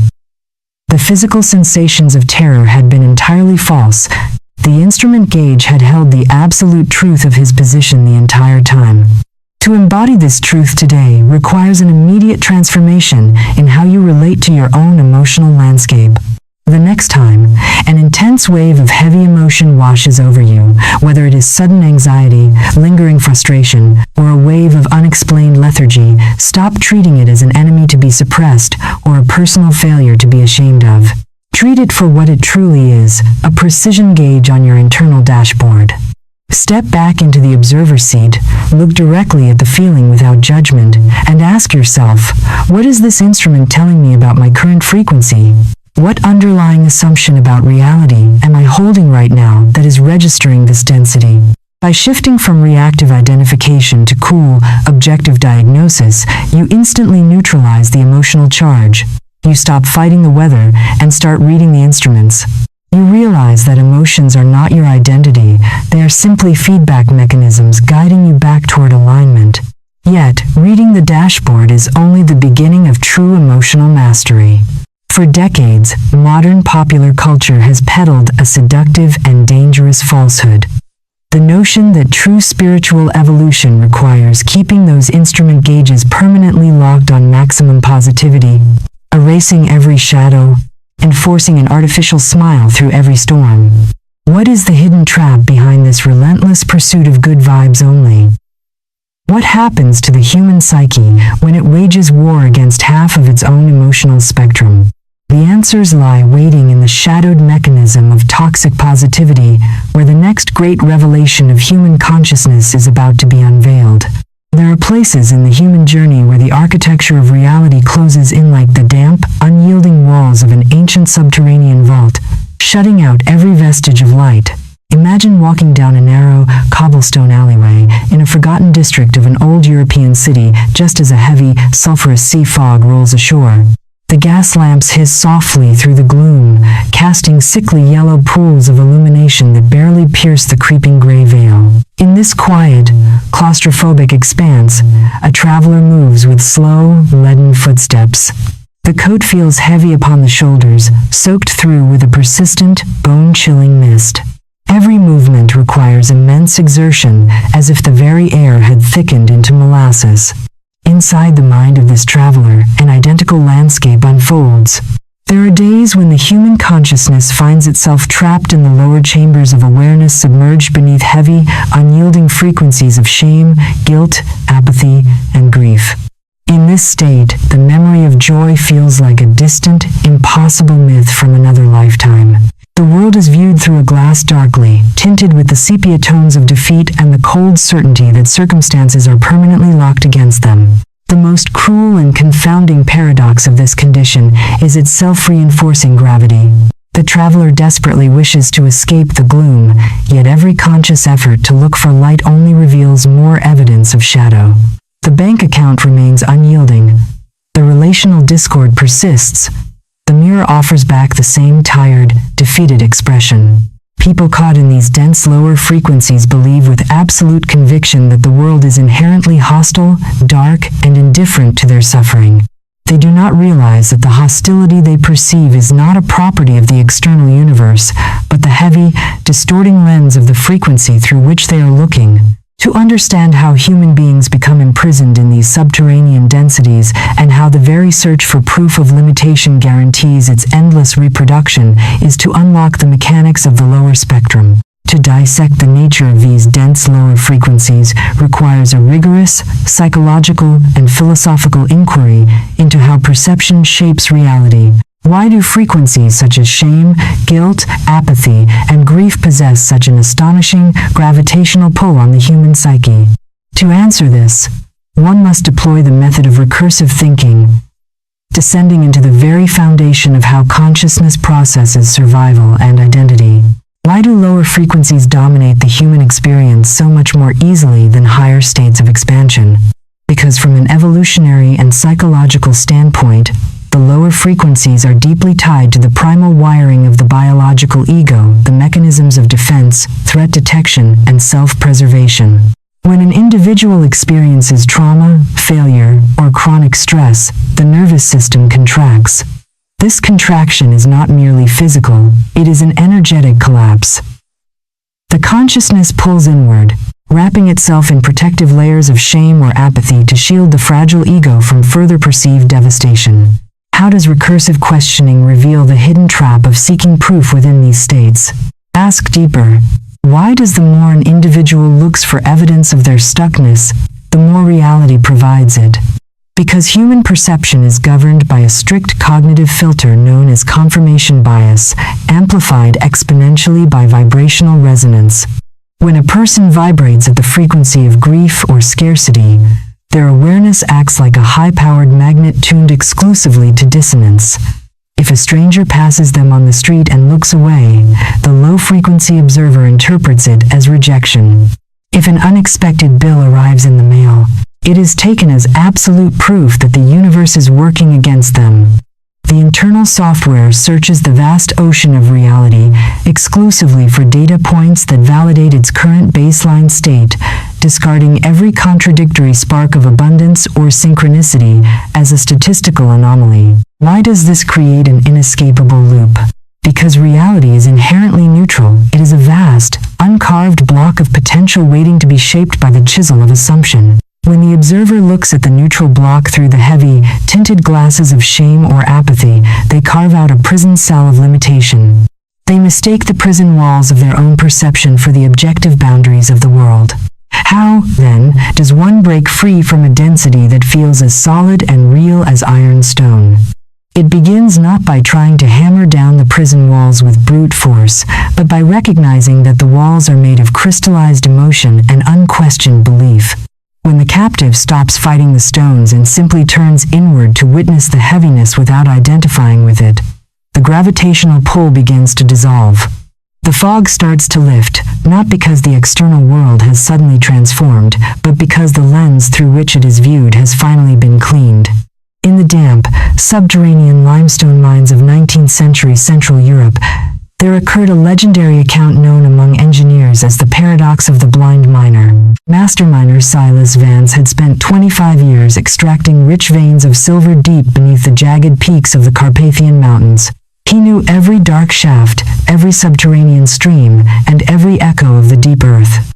The physical sensations of terror had been entirely false. The instrument gauge had held the absolute truth of his position the entire time. To embody this truth today requires an immediate transformation in how you relate to your own emotional landscape. The next time an intense wave of heavy emotion washes over you, whether it is sudden anxiety, lingering frustration, or a wave of unexplained lethargy, stop treating it as an enemy to be suppressed or a personal failure to be ashamed of. Treat it for what it truly is, a precision gauge on your internal dashboard. Step back into the observer seat, look directly at the feeling without judgment, and ask yourself, what is this instrument telling me about my current frequency? What underlying assumption about reality am I holding right now that is registering this density? By shifting from reactive identification to cool, objective diagnosis, you instantly neutralize the emotional charge. You stop fighting the weather and start reading the instruments. You realize that emotions are not your identity, they are simply feedback mechanisms guiding you back toward alignment. Yet, reading the dashboard is only the beginning of true emotional mastery. For decades, modern popular culture has peddled a seductive and dangerous falsehood. The notion that true spiritual evolution requires keeping those instrument gauges permanently locked on maximum positivity, erasing every shadow, and forcing an artificial smile through every storm. What is the hidden trap behind this relentless pursuit of good vibes only? What happens to the human psyche when it wages war against half of its own emotional spectrum? The answers lie waiting in the shadowed mechanism of toxic positivity, where the next great revelation of human consciousness is about to be unveiled. There are places in the human journey where the architecture of reality closes in like the damp, unyielding walls of an ancient subterranean vault, shutting out every vestige of light. Imagine walking down a narrow, cobblestone alleyway in a forgotten district of an old European city just as a heavy, sulphurous sea fog rolls ashore. The gas lamps hiss softly through the gloom, casting sickly yellow pools of illumination that barely pierce the creeping gray veil. In this quiet, claustrophobic expanse, a traveler moves with slow, leaden footsteps. The coat feels heavy upon the shoulders, soaked through with a persistent, bone-chilling mist. Every movement requires immense exertion, as if the very air had thickened into molasses. Inside the mind of this traveler, an identical landscape unfolds. There are days when the human consciousness finds itself trapped in the lower chambers of awareness, submerged beneath heavy, unyielding frequencies of shame, guilt, apathy, and grief. In this state, the memory of joy feels like a distant, impossible myth from another lifetime. The world is viewed through a glass darkly, tinted with the sepia tones of defeat and the cold certainty that circumstances are permanently locked against them. The most cruel and confounding paradox of this condition is its self-reinforcing gravity. The traveler desperately wishes to escape the gloom, yet every conscious effort to look for light only reveals more evidence of shadow. The bank account remains unyielding. The relational discord persists. The mirror offers back the same tired, defeated expression. People caught in these dense lower frequencies believe with absolute conviction that the world is inherently hostile, dark, and indifferent to their suffering. They do not realize that the hostility they perceive is not a property of the external universe, but the heavy, distorting lens of the frequency through which they are looking. To understand how human beings become imprisoned in these subterranean densities and how the very search for proof of limitation guarantees its endless reproduction is to unlock the mechanics of the lower spectrum. To dissect the nature of these dense lower frequencies requires a rigorous, psychological, and philosophical inquiry into how perception shapes reality. Why do frequencies such as shame, guilt, apathy, and grief possess such an astonishing, gravitational pull on the human psyche? To answer this, one must deploy the method of recursive thinking, descending into the very foundation of how consciousness processes survival and identity. Why do lower frequencies dominate the human experience so much more easily than higher states of expansion? Because from an evolutionary and psychological standpoint, the lower frequencies are deeply tied to the primal wiring of the biological ego, the mechanisms of defense, threat detection, and self-preservation. When an individual experiences trauma, failure, or chronic stress, the nervous system contracts. This contraction is not merely physical, it is an energetic collapse. The consciousness pulls inward, wrapping itself in protective layers of shame or apathy to shield the fragile ego from further perceived devastation. How does recursive questioning reveal the hidden trap of seeking proof within these states? Ask deeper. Why does the more an individual looks for evidence of their stuckness, the more reality provides it? Because human perception is governed by a strict cognitive filter known as confirmation bias, amplified exponentially by vibrational resonance. When a person vibrates at the frequency of grief or scarcity, their awareness acts like a high-powered magnet tuned exclusively to dissonance. If a stranger passes them on the street and looks away, the low-frequency observer interprets it as rejection. If an unexpected bill arrives in the mail, it is taken as absolute proof that the universe is working against them. The internal software searches the vast ocean of reality exclusively for data points that validate its current baseline state, discarding every contradictory spark of abundance or synchronicity as a statistical anomaly. Why does this create an inescapable loop? Because reality is inherently neutral. It is a vast, uncarved block of potential waiting to be shaped by the chisel of assumption. When the observer looks at the neutral block through the heavy, tinted glasses of shame or apathy, they carve out a prison cell of limitation. They mistake the prison walls of their own perception for the objective boundaries of the world. How, then, does one break free from a density that feels as solid and real as iron stone? It begins not by trying to hammer down the prison walls with brute force, but by recognizing that the walls are made of crystallized emotion and unquestioned belief. When the captive stops fighting the stones and simply turns inward to witness the heaviness without identifying with it, the gravitational pull begins to dissolve. The fog starts to lift, not because the external world has suddenly transformed, but because the lens through which it is viewed has finally been cleaned. In the damp, subterranean limestone mines of 19th century Central Europe, there occurred a legendary account known among engineers as the paradox of the blind miner. Master miner Silas Vance had spent 25 years extracting rich veins of silver deep beneath the jagged peaks of the Carpathian Mountains. He knew every dark shaft, every subterranean stream, and every echo of the deep earth.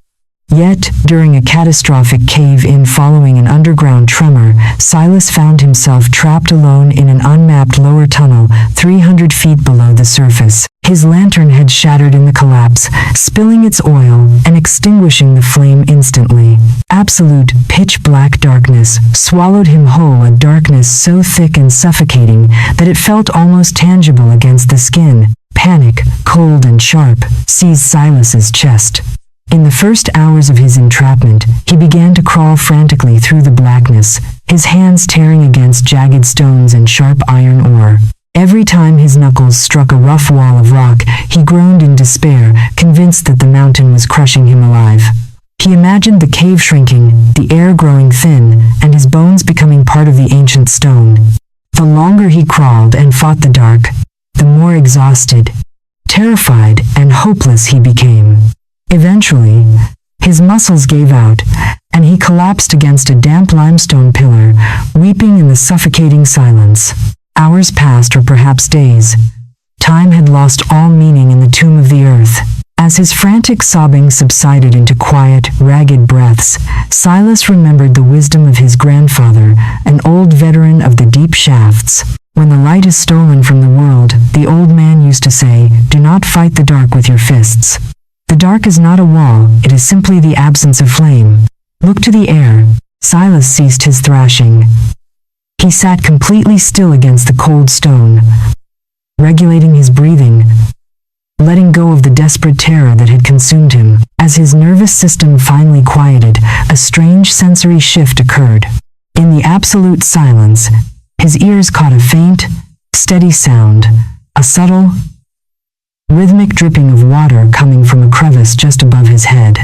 Yet, during a catastrophic cave-in following an underground tremor, Silas found himself trapped alone in an unmapped lower tunnel, 300 feet below the surface. His lantern had shattered in the collapse, spilling its oil and extinguishing the flame instantly. Absolute, pitch-black darkness swallowed him whole, a darkness so thick and suffocating that it felt almost tangible against the skin. Panic, cold and sharp, seized Silas's chest. In the first hours of his entrapment, he began to crawl frantically through the blackness, his hands tearing against jagged stones and sharp iron ore. Every time his knuckles struck a rough wall of rock, he groaned in despair, convinced that the mountain was crushing him alive. He imagined the cave shrinking, the air growing thin, and his bones becoming part of the ancient stone. The longer he crawled and fought the dark, the more exhausted, terrified, and hopeless he became. Eventually, his muscles gave out, and he collapsed against a damp limestone pillar, weeping in the suffocating silence. Hours passed, or perhaps days. Time had lost all meaning in the tomb of the earth. As his frantic sobbing subsided into quiet, ragged breaths, Silas remembered the wisdom of his grandfather, an old veteran of the deep shafts. When the light is stolen from the world, the old man used to say, "Do not fight the dark with your fists. The dark is not a wall, it is simply the absence of flame. Look to the air." Silas ceased his thrashing. He sat completely still against the cold stone, regulating his breathing, letting go of the desperate terror that had consumed him. As his nervous system finally quieted, a strange sensory shift occurred. In the absolute silence, his ears caught a faint, steady sound, a subtle, rhythmic dripping of water coming from a crevice just above his head.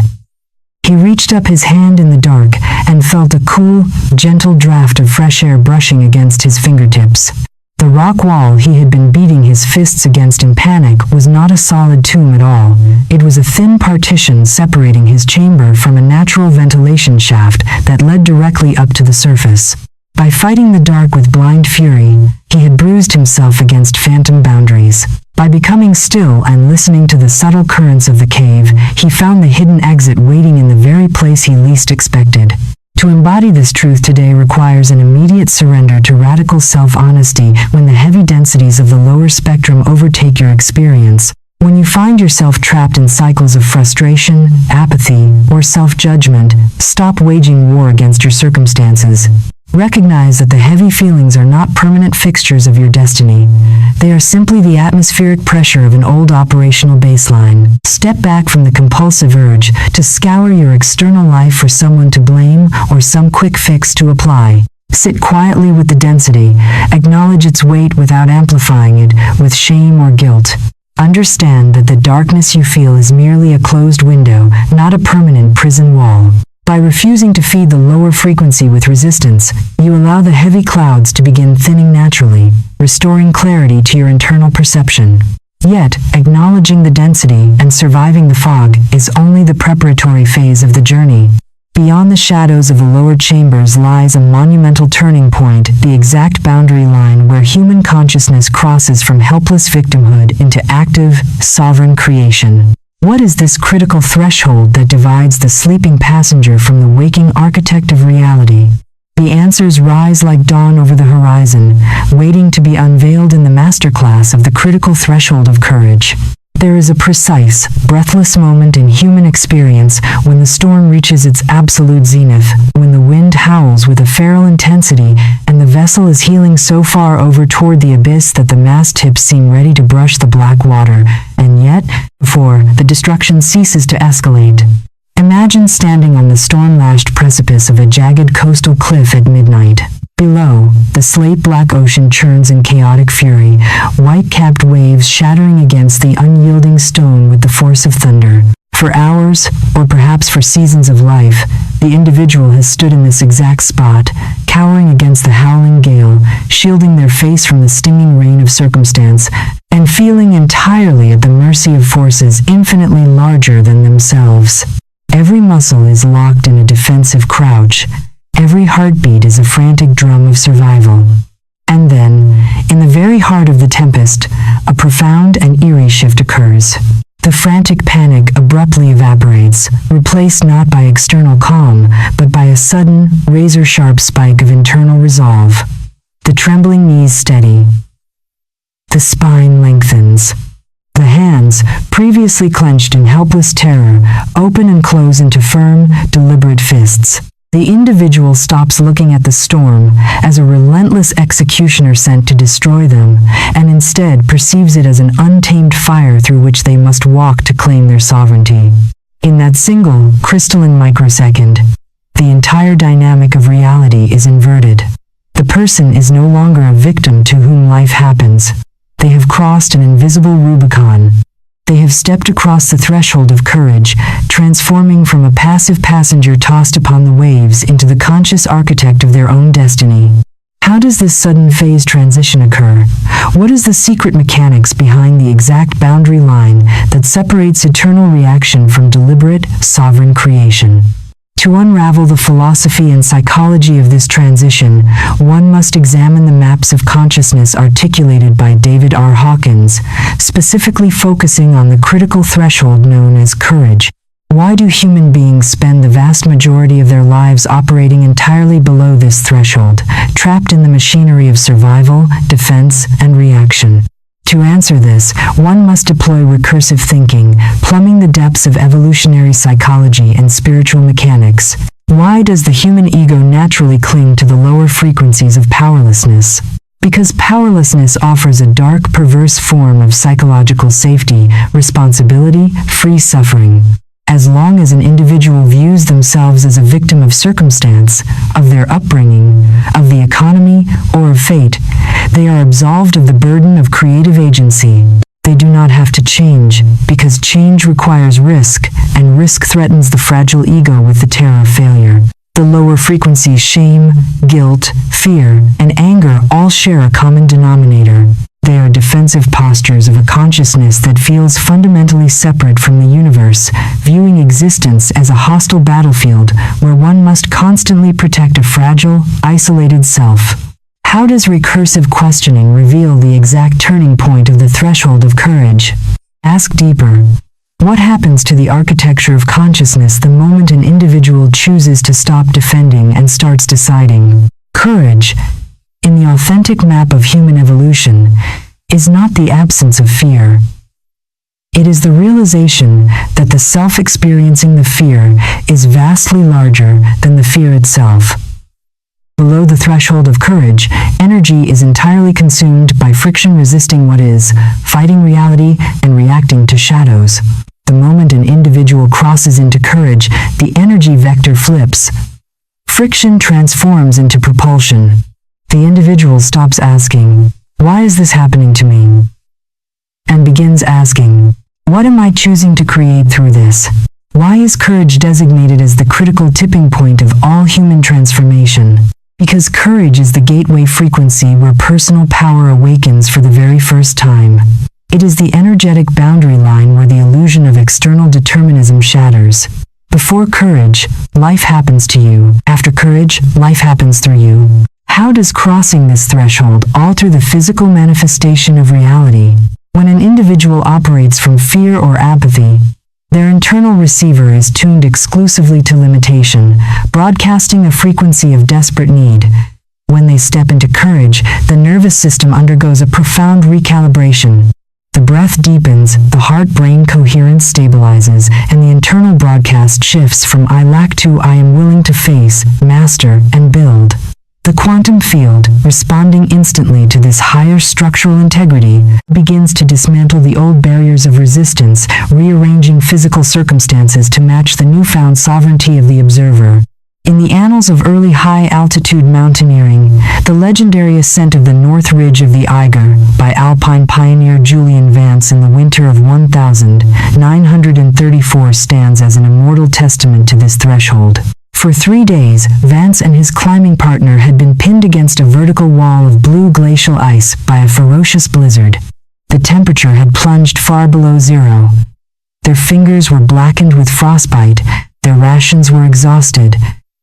He reached up his hand in the dark and felt a cool, gentle draft of fresh air brushing against his fingertips. The rock wall he had been beating his fists against in panic was not a solid tomb at all. It was a thin partition separating his chamber from a natural ventilation shaft that led directly up to the surface. By fighting the dark with blind fury, he had bruised himself against phantom boundaries. By becoming still and listening to the subtle currents of the cave, he found the hidden exit waiting in the very place he least expected. To embody this truth today requires an immediate surrender to radical self-honesty when the heavy densities of the lower spectrum overtake your experience. When you find yourself trapped in cycles of frustration, apathy, or self-judgment, stop waging war against your circumstances. Recognize that the heavy feelings are not permanent fixtures of your destiny. They are simply the atmospheric pressure of an old operational baseline. Step back from the compulsive urge to scour your external life for someone to blame or some quick fix to apply. Sit quietly with the density, acknowledge its weight without amplifying it with shame or guilt. Understand that the darkness you feel is merely a closed window, not a permanent prison wall. By refusing to feed the lower frequency with resistance, you allow the heavy clouds to begin thinning naturally, restoring clarity to your internal perception. Yet, acknowledging the density and surviving the fog is only the preparatory phase of the journey. Beyond the shadows of the lower chambers lies a monumental turning point, the exact boundary line where human consciousness crosses from helpless victimhood into active, sovereign creation. What is this critical threshold that divides the sleeping passenger from the waking architect of reality? The answers rise like dawn over the horizon, waiting to be unveiled in the masterclass of the critical threshold of courage. There is a precise, breathless moment in human experience when the storm reaches its absolute zenith, when the wind howls with a feral intensity and the vessel is heeling so far over toward the abyss that the mast tips seem ready to brush the black water, and yet, before the destruction ceases to escalate. Imagine standing on the storm-lashed precipice of a jagged coastal cliff at midnight. Below, the slate-black ocean churns in chaotic fury, white-capped waves shattering against the unyielding stone with the force of thunder. For hours, or perhaps for seasons of life, the individual has stood in this exact spot, cowering against the howling gale, shielding their face from the stinging rain of circumstance, and feeling entirely at the mercy of forces infinitely larger than themselves. Every muscle is locked in a defensive crouch. Every heartbeat is a frantic drum of survival. And then, in the very heart of the tempest, a profound and eerie shift occurs. The frantic panic abruptly evaporates, replaced not by external calm, but by a sudden, razor-sharp spike of internal resolve. The trembling knees steady. The spine lengthens. The hands, previously clenched in helpless terror, open and close into firm, deliberate fists. The individual stops looking at the storm as a relentless executioner sent to destroy them, and instead perceives it as an untamed fire through which they must walk to claim their sovereignty. In that single, crystalline microsecond, the entire dynamic of reality is inverted. The person is no longer a victim to whom life happens. They have crossed an invisible Rubicon. They have stepped across the threshold of courage, transforming from a passive passenger tossed upon the waves into the conscious architect of their own destiny. How does this sudden phase transition occur? What is the secret mechanics behind the exact boundary line that separates eternal reaction from deliberate, sovereign creation? To unravel the philosophy and psychology of this transition, one must examine the maps of consciousness articulated by David R. Hawkins, specifically focusing on the critical threshold known as courage. Why do human beings spend the vast majority of their lives operating entirely below this threshold, trapped in the machinery of survival, defense, and reaction? To answer this, one must deploy recursive thinking, plumbing the depths of evolutionary psychology and spiritual mechanics. Why does the human ego naturally cling to the lower frequencies of powerlessness? Because powerlessness offers a dark, perverse form of psychological safety, responsibility, free suffering. As long as an individual views themselves as a victim of circumstance, of their upbringing, of the economy, or of fate, they are absolved of the burden of creative agency. They do not have to change, because change requires risk, and risk threatens the fragile ego with the terror of failure. The lower frequencies, shame, guilt, fear, and anger all share a common denominator. They are defensive postures of a consciousness that feels fundamentally separate from the universe, viewing existence as a hostile battlefield where one must constantly protect a fragile, isolated self. How does recursive questioning reveal the exact turning point of the threshold of courage? Ask deeper. What happens to the architecture of consciousness the moment an individual chooses to stop defending and starts deciding? Courage, in the authentic map of human evolution, is not the absence of fear. It is the realization that the self experiencing the fear is vastly larger than the fear itself. Below the threshold of courage, energy is entirely consumed by friction resisting what is, fighting reality, and reacting to shadows. The moment an individual crosses into courage, the energy vector flips. Friction transforms into propulsion. The individual stops asking, "Why is this happening to me?" and begins asking, "What am I choosing to create through this?" Why is courage designated as the critical tipping point of all human transformation? Because courage is the gateway frequency where personal power awakens for the very first time. It is the energetic boundary line where the illusion of external determinism shatters. Before courage, life happens to you. After courage, life happens through you. How does crossing this threshold alter the physical manifestation of reality? When an individual operates from fear or apathy, their internal receiver is tuned exclusively to limitation, broadcasting a frequency of desperate need. When they step into courage, the nervous system undergoes a profound recalibration. The breath deepens, the heart-brain coherence stabilizes, and the internal broadcast shifts from I lack to I am willing to face, master, and build. The quantum field, responding instantly to this higher structural integrity, begins to dismantle the old barriers of resistance, rearranging physical circumstances to match the newfound sovereignty of the observer. In the annals of early high-altitude mountaineering, the legendary ascent of the North Ridge of the Eiger by Alpine pioneer Julian Vance in the winter of 1934 stands as an immortal testament to this threshold. For 3 days, Vance and his climbing partner had been pinned against a vertical wall of blue glacial ice by a ferocious blizzard. The temperature had plunged far below zero. Their fingers were blackened with frostbite, their rations were exhausted,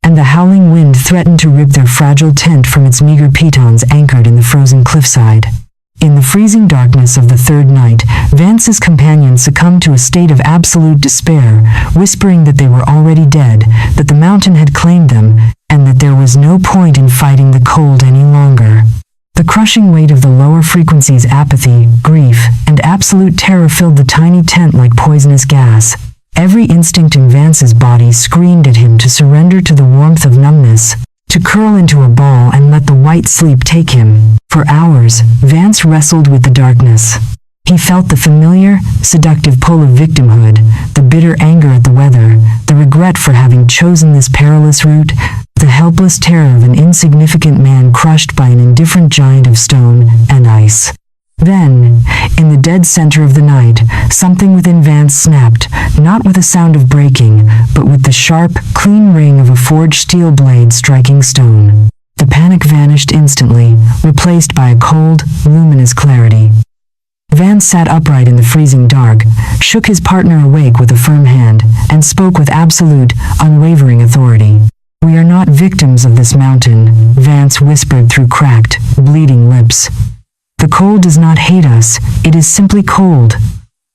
and the howling wind threatened to rip their fragile tent from its meager pitons anchored in the frozen cliffside. In the freezing darkness of the third night, Vance's companion succumbed to a state of absolute despair, whispering that they were already dead, that the mountain had claimed them, and that there was no point in fighting the cold any longer. The crushing weight of the lower frequencies, apathy, grief, and absolute terror filled the tiny tent like poisonous gas. Every instinct in Vance's body screamed at him to surrender to the warmth of numbness, to curl into a ball and let the white sleep take him. For hours, Vance wrestled with the darkness. He felt the familiar, seductive pull of victimhood, the bitter anger at the weather, the regret for having chosen this perilous route, the helpless terror of an insignificant man crushed by an indifferent giant of stone and ice. Then, in the dead center of the night, something within Vance snapped, not with a sound of breaking, but with the sharp, clean ring of a forged steel blade striking stone. The panic vanished instantly, replaced by a cold, luminous clarity. Vance sat upright in the freezing dark, shook his partner awake with a firm hand, and spoke with absolute, unwavering authority. "We are not victims of this mountain," Vance whispered through cracked, bleeding lips. "The cold does not hate us, it is simply cold.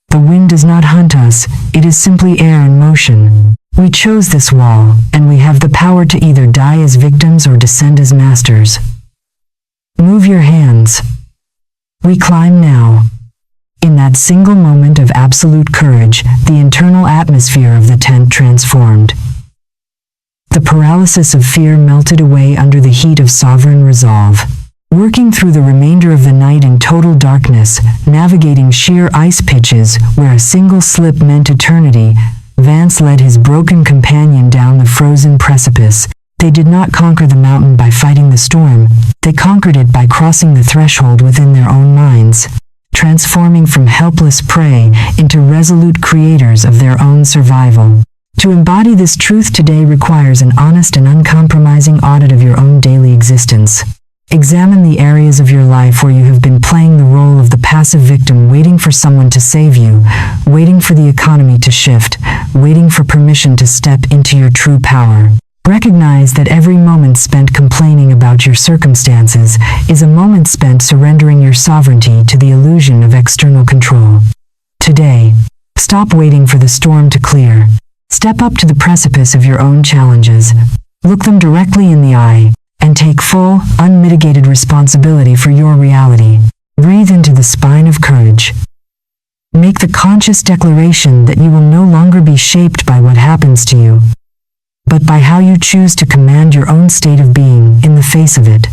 The wind does not hunt us, it is simply air in motion. We chose this wall, and we have the power to either die as victims or descend as masters. Move your hands. We climb now." In that single moment of absolute courage, the internal atmosphere of the tent transformed. The paralysis of fear melted away under the heat of sovereign resolve. Working through the remainder of the night in total darkness, navigating sheer ice pitches where a single slip meant eternity, Vance led his broken companion down the frozen precipice. They did not conquer the mountain by fighting the storm, they conquered it by crossing the threshold within their own minds, transforming from helpless prey into resolute creators of their own survival. To embody this truth today requires an honest and uncompromising audit of your own daily existence. Examine the areas of your life where you have been playing the role of the passive victim, waiting for someone to save you, waiting for the economy to shift, waiting for permission to step into your true power. Recognize that every moment spent complaining about your circumstances is a moment spent surrendering your sovereignty to the illusion of external control. Today, stop waiting for the storm to clear. Step up to the precipice of your own challenges. Look them directly in the eye, and take full, unmitigated responsibility for your reality. Breathe into the spine of courage. Make the conscious declaration that you will no longer be shaped by what happens to you, but by how you choose to command your own state of being in the face of it.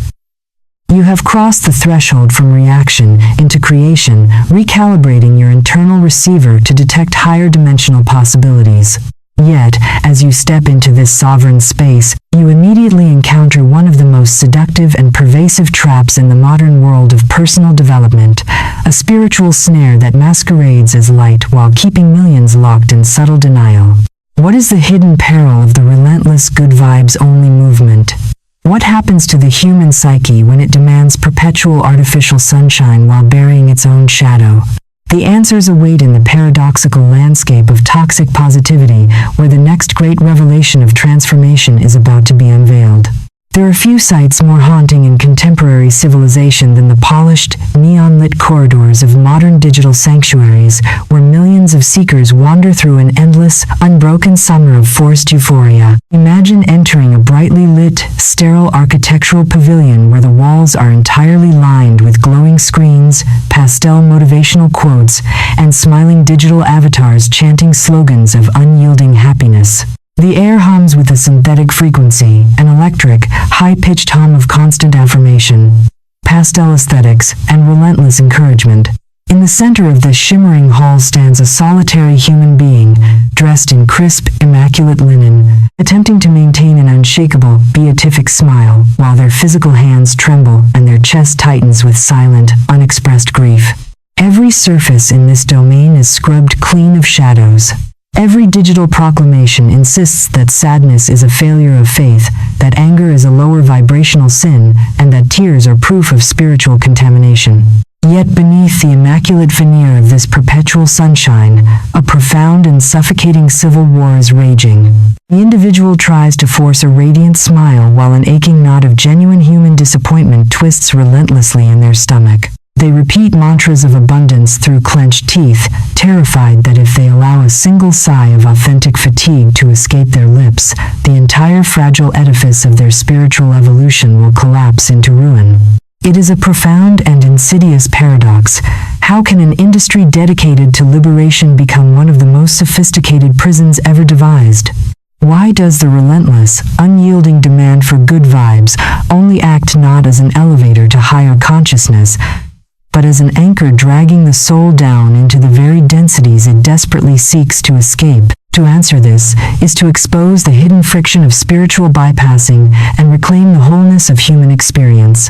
You have crossed the threshold from reaction into creation, recalibrating your internal receiver to detect higher dimensional possibilities. Yet, as you step into this sovereign space, you immediately encounter one of the most seductive and pervasive traps in the modern world of personal development, a spiritual snare that masquerades as light while keeping millions locked in subtle denial. What is the hidden peril of the relentless good vibes only movement? What happens to the human psyche when it demands perpetual artificial sunshine while burying its own shadow? The answers await in the paradoxical landscape of toxic positivity, where the next great revelation of transformation is about to be unveiled. There are few sights more haunting in contemporary civilization than the polished, neon-lit corridors of modern digital sanctuaries, where millions of seekers wander through an endless, unbroken summer of forced euphoria. Imagine entering a brightly lit, sterile architectural pavilion where the walls are entirely lined with glowing screens, pastel motivational quotes, and smiling digital avatars chanting slogans of unyielding happiness. The air hums with a synthetic frequency, an electric, high-pitched hum of constant affirmation, pastel aesthetics, and relentless encouragement. In the center of this shimmering hall stands a solitary human being, dressed in crisp, immaculate linen, attempting to maintain an unshakable, beatific smile, while their physical hands tremble and their chest tightens with silent, unexpressed grief. Every surface in this domain is scrubbed clean of shadows. Every digital proclamation insists that sadness is a failure of faith, that anger is a lower vibrational sin, and that tears are proof of spiritual contamination. Yet beneath the immaculate veneer of this perpetual sunshine, a profound and suffocating civil war is raging. The individual tries to force a radiant smile while an aching knot of genuine human disappointment twists relentlessly in their stomach. They repeat mantras of abundance through clenched teeth, terrified that if they allow a single sigh of authentic fatigue to escape their lips, the entire fragile edifice of their spiritual evolution will collapse into ruin. It is a profound and insidious paradox. How can an industry dedicated to liberation become one of the most sophisticated prisons ever devised? Why does the relentless, unyielding demand for good vibes only act not as an elevator to higher consciousness, but as an anchor dragging the soul down into the very densities it desperately seeks to escape? To answer this is to expose the hidden friction of spiritual bypassing and reclaim the wholeness of human experience.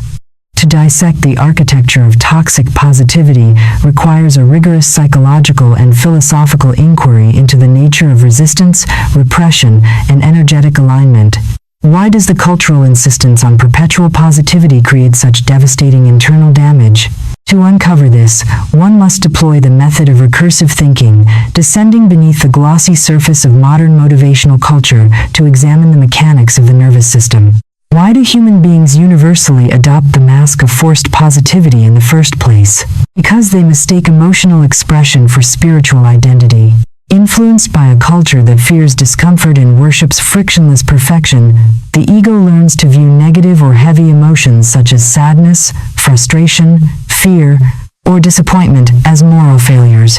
To dissect the architecture of toxic positivity requires a rigorous psychological and philosophical inquiry into the nature of resistance, repression, and energetic alignment. Why does the cultural insistence on perpetual positivity create such devastating internal damage? To uncover this, one must deploy the method of recursive thinking, descending beneath the glossy surface of modern motivational culture to examine the mechanics of the nervous system. Why do human beings universally adopt the mask of forced positivity in the first place? Because they mistake emotional expression for spiritual identity. Influenced by a culture that fears discomfort and worships frictionless perfection, the ego learns to view negative or heavy emotions such as sadness, frustration, fear, or disappointment as moral failures.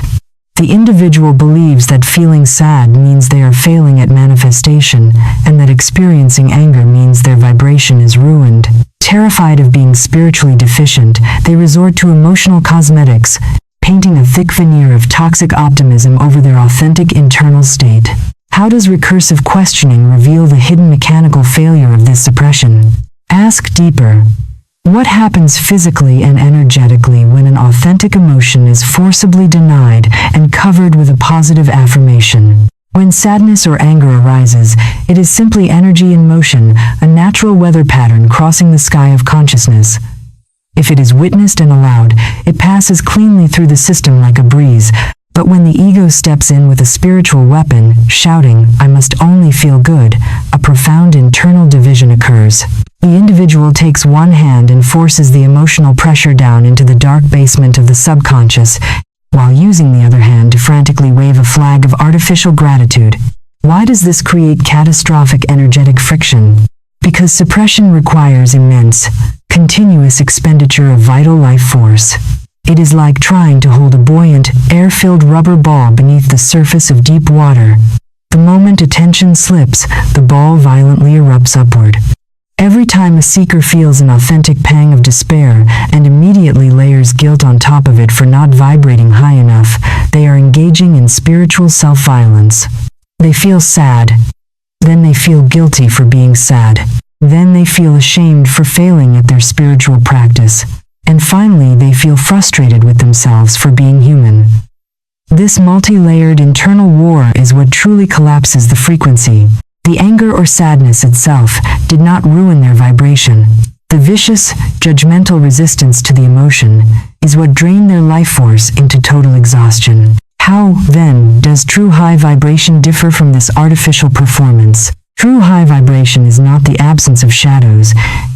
The individual believes that feeling sad means they are failing at manifestation, and that experiencing anger means their vibration is ruined. Terrified of being spiritually deficient, they resort to emotional cosmetics, painting a thick veneer of toxic optimism over their authentic internal state. How does recursive questioning reveal the hidden mechanical failure of this suppression? Ask deeper. What happens physically and energetically when an authentic emotion is forcibly denied and covered with a positive affirmation? When sadness or anger arises, it is simply energy in motion, a natural weather pattern crossing the sky of consciousness. If it is witnessed and allowed, it passes cleanly through the system like a breeze. But when the ego steps in with a spiritual weapon, shouting, "I must only feel good," a profound internal division occurs. The individual takes one hand and forces the emotional pressure down into the dark basement of the subconscious, while using the other hand to frantically wave a flag of artificial gratitude. Why does this create catastrophic energetic friction? Because suppression requires immense, continuous expenditure of vital life force. It is like trying to hold a buoyant, air-filled rubber ball beneath the surface of deep water. The moment attention slips, the ball violently erupts upward. Every time a seeker feels an authentic pang of despair and immediately layers guilt on top of it for not vibrating high enough, they are engaging in spiritual self-violence. They feel sad. Then they feel guilty for being sad. Then they feel ashamed for failing at their spiritual practice. And finally, they feel frustrated with themselves for being human. This multi-layered internal war is what truly collapses the frequency. The anger or sadness itself did not ruin their vibration. The vicious, judgmental resistance to the emotion is what drained their life force into total exhaustion. How, then, does true high vibration differ from this artificial performance? True high vibration is not the absence of shadows,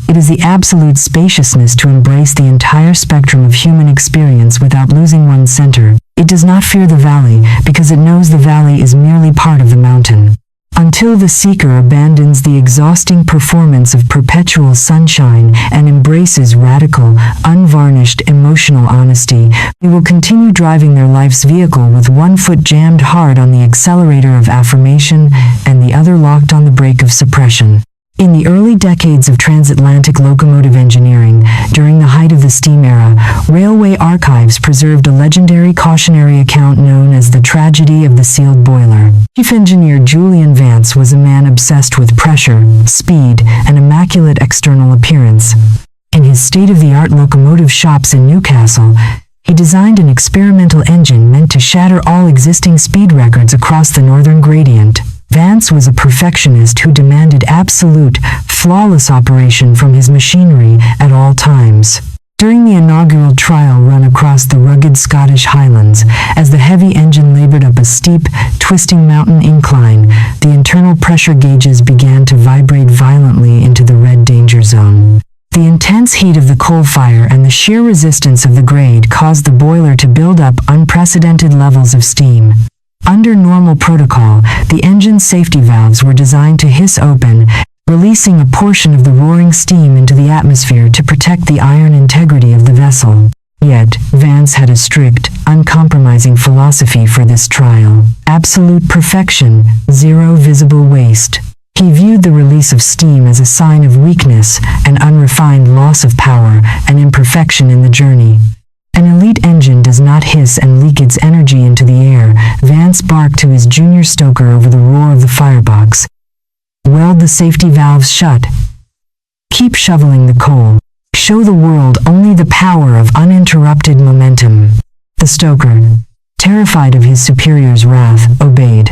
it is the absolute spaciousness to embrace the entire spectrum of human experience without losing one's center. It does not fear the valley because it knows the valley is merely part of the mountain. Until the seeker abandons the exhausting performance of perpetual sunshine and embraces radical, unvarnished emotional honesty, they will continue driving their life's vehicle with one foot jammed hard on the accelerator of affirmation and the other locked on the brake of suppression. In the early decades of transatlantic locomotive engineering, during the height of the steam era, railway archives preserved a legendary cautionary account known as the tragedy of the sealed boiler. Chief engineer Julian Vance was a man obsessed with pressure, speed, and immaculate external appearance. In his state-of-the-art locomotive shops in Newcastle, he designed an experimental engine meant to shatter all existing speed records across the northern gradient. Vance was a perfectionist who demanded absolute, flawless operation from his machinery at all times. During the inaugural trial run across the rugged Scottish Highlands, as the heavy engine labored up a steep, twisting mountain incline, the internal pressure gauges began to vibrate violently into the red danger zone. The intense heat of the coal fire and the sheer resistance of the grade caused the boiler to build up unprecedented levels of steam. Under normal protocol, the engine's safety valves were designed to hiss open, releasing a portion of the roaring steam into the atmosphere to protect the iron integrity of the vessel. Yet, Vance had a strict, uncompromising philosophy for this trial. Absolute perfection, zero visible waste. He viewed the release of steam as a sign of weakness, an unrefined loss of power, and imperfection in the journey. An elite engine does not hiss and leak its energy into the air, Vance barked to his junior stoker over the roar of the firebox. Weld the safety valves shut. Keep shoveling the coal. Show the world only the power of uninterrupted momentum. The stoker, terrified of his superior's wrath, obeyed.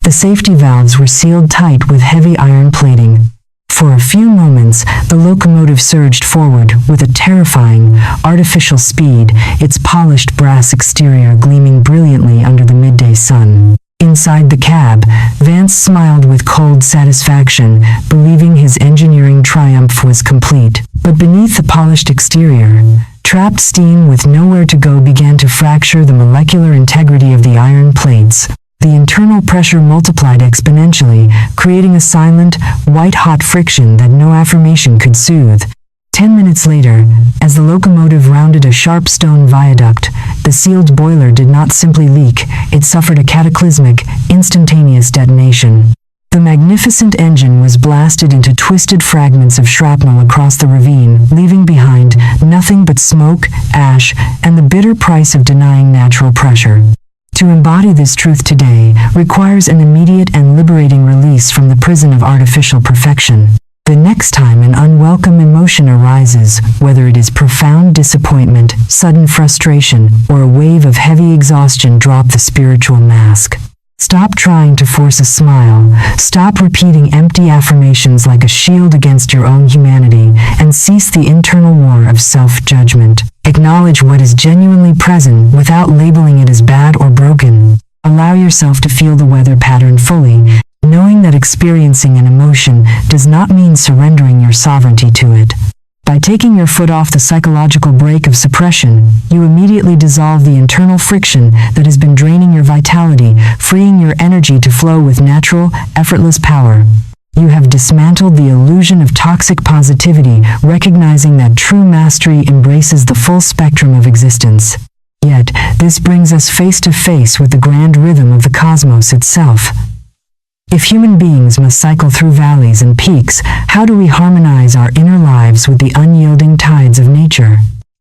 The safety valves were sealed tight with heavy iron plating. For a few moments, the locomotive surged forward with a terrifying, artificial speed, its polished brass exterior gleaming brilliantly under the midday sun. Inside the cab, Vance smiled with cold satisfaction, believing his engineering triumph was complete. But beneath the polished exterior, trapped steam with nowhere to go began to fracture the molecular integrity of the iron plates. The internal pressure multiplied exponentially, creating a silent, white-hot friction that no affirmation could soothe. 10 minutes later, as the locomotive rounded a sharp stone viaduct, the sealed boiler did not simply leak, it suffered a cataclysmic, instantaneous detonation. The magnificent engine was blasted into twisted fragments of shrapnel across the ravine, leaving behind nothing but smoke, ash, and the bitter price of denying natural pressure. To embody this truth today requires an immediate and liberating release from the prison of artificial perfection. The next time an unwelcome emotion arises, whether it is profound disappointment, sudden frustration, or a wave of heavy exhaustion, drop the spiritual mask. Stop trying to force a smile, stop repeating empty affirmations like a shield against your own humanity, and cease the internal war of self-judgment. Acknowledge what is genuinely present without labeling it as bad or broken. Allow yourself to feel the weather pattern fully, knowing that experiencing an emotion does not mean surrendering your sovereignty to it. By taking your foot off the psychological brake of suppression, you immediately dissolve the internal friction that has been draining your vitality, freeing your energy to flow with natural, effortless power. You have dismantled the illusion of toxic positivity, recognizing that true mastery embraces the full spectrum of existence. Yet, this brings us face to face with the grand rhythm of the cosmos itself. If human beings must cycle through valleys and peaks, how do we harmonize our inner lives with the unyielding tides of nature?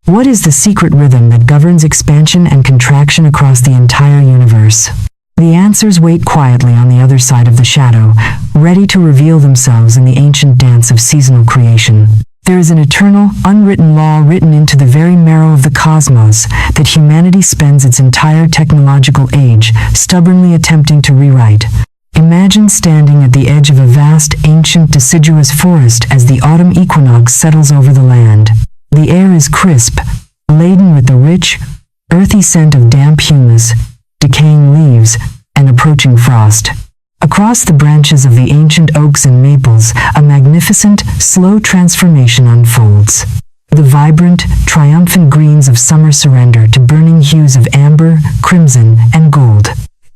What is the secret rhythm that governs expansion and contraction across the entire universe? The answers wait quietly on the other side of the shadow, ready to reveal themselves in the ancient dance of seasonal creation. There is an eternal, unwritten law written into the very marrow of the cosmos that humanity spends its entire technological age stubbornly attempting to rewrite. Imagine standing at the edge of a vast, ancient, deciduous forest as the autumn equinox settles over the land. The air is crisp, laden with the rich, earthy scent of damp humus, decaying leaves, and approaching frost. Across the branches of the ancient oaks and maples, a magnificent, slow transformation unfolds. The vibrant, triumphant greens of summer surrender to burning hues of amber, crimson, and gold.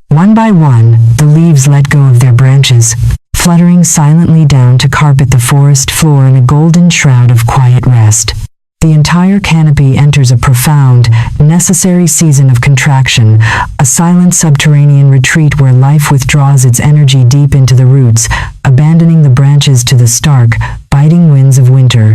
One by one, the leaves let go of their branches, fluttering silently down to carpet the forest floor in a golden shroud of quiet rest. The entire canopy enters a profound, necessary season of contraction, a silent subterranean retreat where life withdraws its energy deep into the roots, abandoning the branches to the stark, biting winds of winter.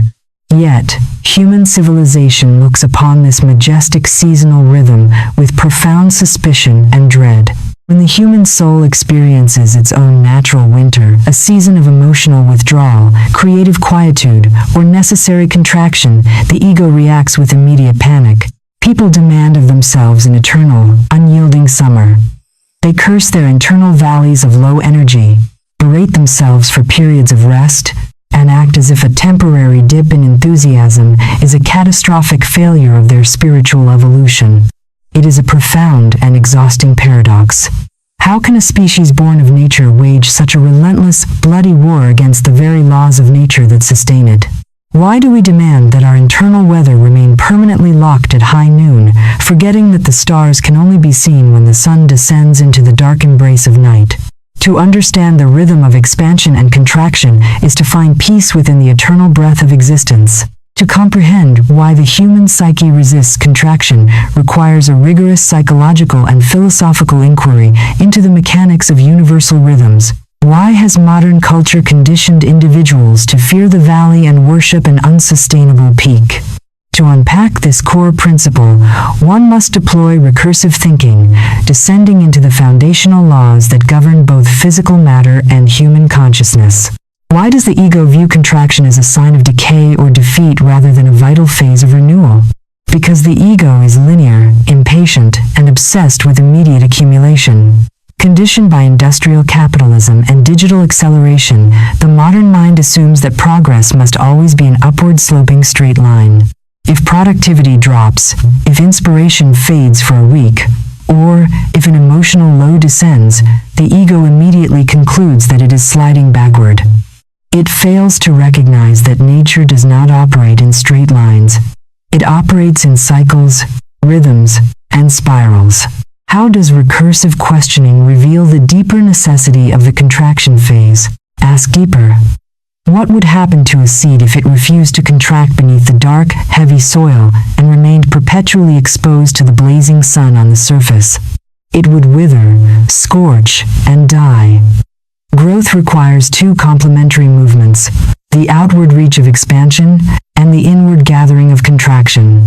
Yet, human civilization looks upon this majestic seasonal rhythm with profound suspicion and dread. When the human soul experiences its own natural winter, a season of emotional withdrawal, creative quietude, or necessary contraction, the ego reacts with immediate panic. People demand of themselves an eternal, unyielding summer. They curse their internal valleys of low energy, berate themselves for periods of rest, and act as if a temporary dip in enthusiasm is a catastrophic failure of their spiritual evolution. It is a profound and exhausting paradox. How can a species born of nature wage such a relentless, bloody war against the very laws of nature that sustain it? Why do we demand that our internal weather remain permanently locked at high noon, forgetting that the stars can only be seen when the sun descends into the dark embrace of night? To understand the rhythm of expansion and contraction is to find peace within the eternal breath of existence. To comprehend why the human psyche resists contraction requires a rigorous psychological and philosophical inquiry into the mechanics of universal rhythms. Why has modern culture conditioned individuals to fear the valley and worship an unsustainable peak? To unpack this core principle, one must deploy recursive thinking, descending into the foundational laws that govern both physical matter and human consciousness. Why does the ego view contraction as a sign of decay or defeat rather than a vital phase of renewal? Because the ego is linear, impatient, and obsessed with immediate accumulation. Conditioned by industrial capitalism and digital acceleration, the modern mind assumes that progress must always be an upward-sloping straight line. If productivity drops, if inspiration fades for a week, or if an emotional low descends, the ego immediately concludes that it is sliding backward. It fails to recognize that nature does not operate in straight lines. It operates in cycles, rhythms, and spirals. How does recursive questioning reveal the deeper necessity of the contraction phase? Ask deeper. What would happen to a seed if it refused to contract beneath the dark, heavy soil and remained perpetually exposed to the blazing sun on the surface? It would wither, scorch, and die. Growth requires two complementary movements, the outward reach of expansion and the inward gathering of contraction.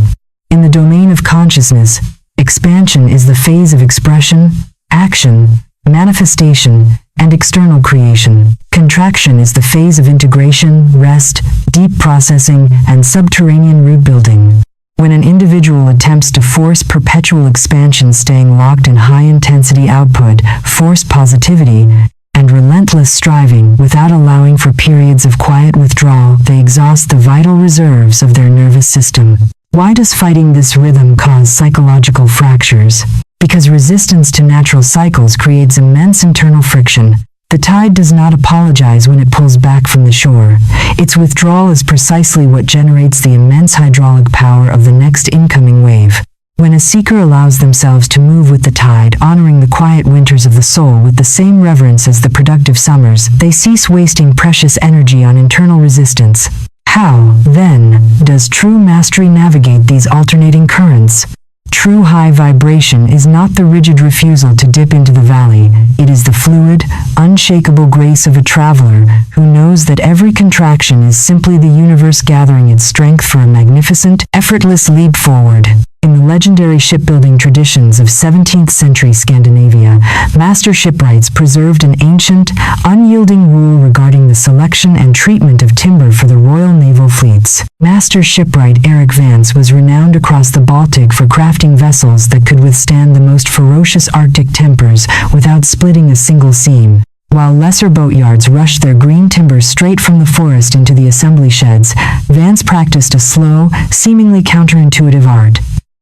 In the domain of consciousness, expansion is the phase of expression, action, manifestation, and external creation. Contraction is the phase of integration, rest, deep processing, and subterranean root building. When an individual attempts to force perpetual expansion, staying locked in high-intensity output, forced positivity, and relentless striving without allowing for periods of quiet withdrawal, they exhaust the vital reserves of their nervous system. Why does fighting this rhythm cause psychological fractures? Because resistance to natural cycles creates immense internal friction. The tide does not apologize when it pulls back from the shore. Its withdrawal is precisely what generates the immense hydraulic power of the next incoming wave. When a seeker allows themselves to move with the tide, honoring the quiet winters of the soul with the same reverence as the productive summers, they cease wasting precious energy on internal resistance. How, then, does true mastery navigate these alternating currents? True high vibration is not the rigid refusal to dip into the valley. It is the fluid, unshakable grace of a traveler who knows that every contraction is simply the universe gathering its strength for a magnificent, effortless leap forward. In the legendary shipbuilding traditions of 17th century Scandinavia, master shipwrights preserved an ancient, unyielding rule regarding the selection and treatment of timber for the Royal Naval fleets. Master shipwright Erik Vance was renowned across the Baltic for crafting vessels that could withstand the most ferocious Arctic tempers without splitting a single seam. While lesser boatyards rushed their green timber straight from the forest into the assembly sheds, Vance practiced a slow, seemingly counterintuitive art.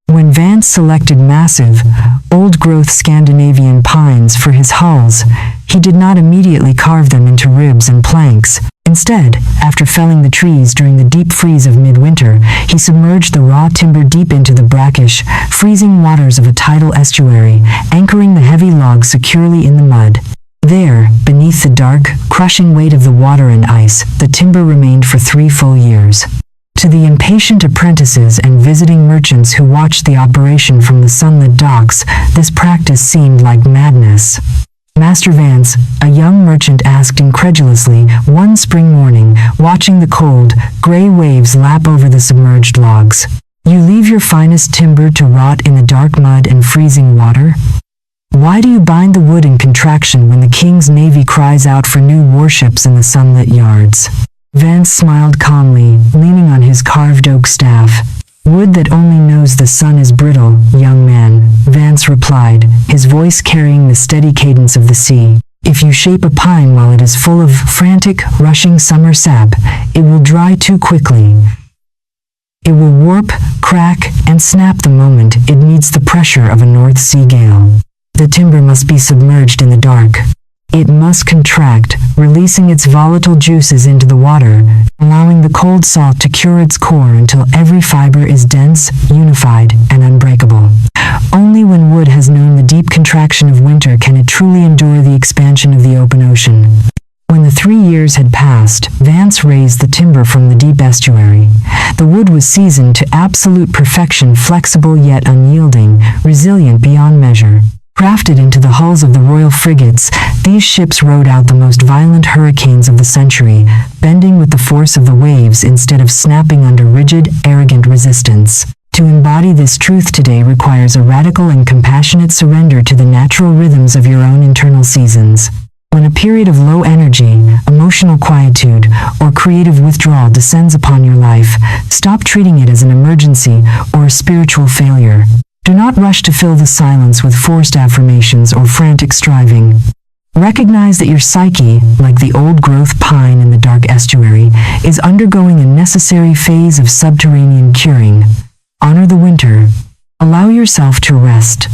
When Vance selected massive, old-growth Scandinavian pines for his hulls, He did not immediately carve them into ribs and planks. Instead, after felling the trees during the deep freeze of midwinter, he submerged the raw timber deep into the brackish, freezing waters of a tidal estuary, anchoring the heavy logs securely in the mud. There, beneath the dark, crushing weight of the water and ice, the timber remained for 3 full years. To the impatient apprentices and visiting merchants who watched the operation from the sunlit docks, this practice seemed like madness. Master Vance, a young merchant, asked incredulously one spring morning, watching the cold, gray waves lap over the submerged logs. "You leave your finest timber to rot in the dark mud and freezing water? Why do you bind the wood in contraction when the king's navy cries out for new warships in the sunlit yards?" Vance smiled calmly, leaning on his carved oak staff. "Wood that only knows the sun is brittle, young man," Vance replied, his voice carrying the steady cadence of the sea. "If you shape a pine while it is full of frantic, rushing summer sap, it will dry too quickly. It will warp, crack, and snap the moment it meets the pressure of a North Sea gale. The timber must be submerged in the dark. It must contract, releasing its volatile juices into the water, allowing the cold salt to cure its core until every fiber is dense, unified, and unbreakable. Only when wood has known the deep contraction of winter can it truly endure the expansion of the open ocean." When the 3 years had passed, Vance raised the timber from the deep estuary. The wood was seasoned to absolute perfection, flexible yet unyielding, resilient beyond measure. Crafted into the hulls of the royal frigates, these ships rode out the most violent hurricanes of the century, bending with the force of the waves instead of snapping under rigid, arrogant resistance. To embody this truth today requires a radical and compassionate surrender to the natural rhythms of your own internal seasons. When a period of low energy, emotional quietude, or creative withdrawal descends upon your life, stop treating it as an emergency or a spiritual failure. Do not rush to fill the silence with forced affirmations or frantic striving. Recognize that your psyche, like the old-growth pine in the dark estuary, is undergoing a necessary phase of subterranean curing. Honor the winter. Allow yourself to rest,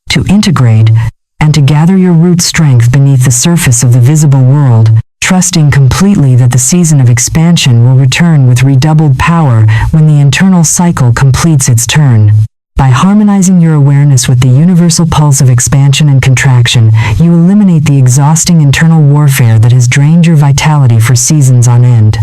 to integrate, and to gather your root strength beneath the surface of the visible world, trusting completely that the season of expansion will return with redoubled power when the internal cycle completes its turn. By harmonizing your awareness with the universal pulse of expansion and contraction, you eliminate the exhausting internal warfare that has drained your vitality for seasons on end.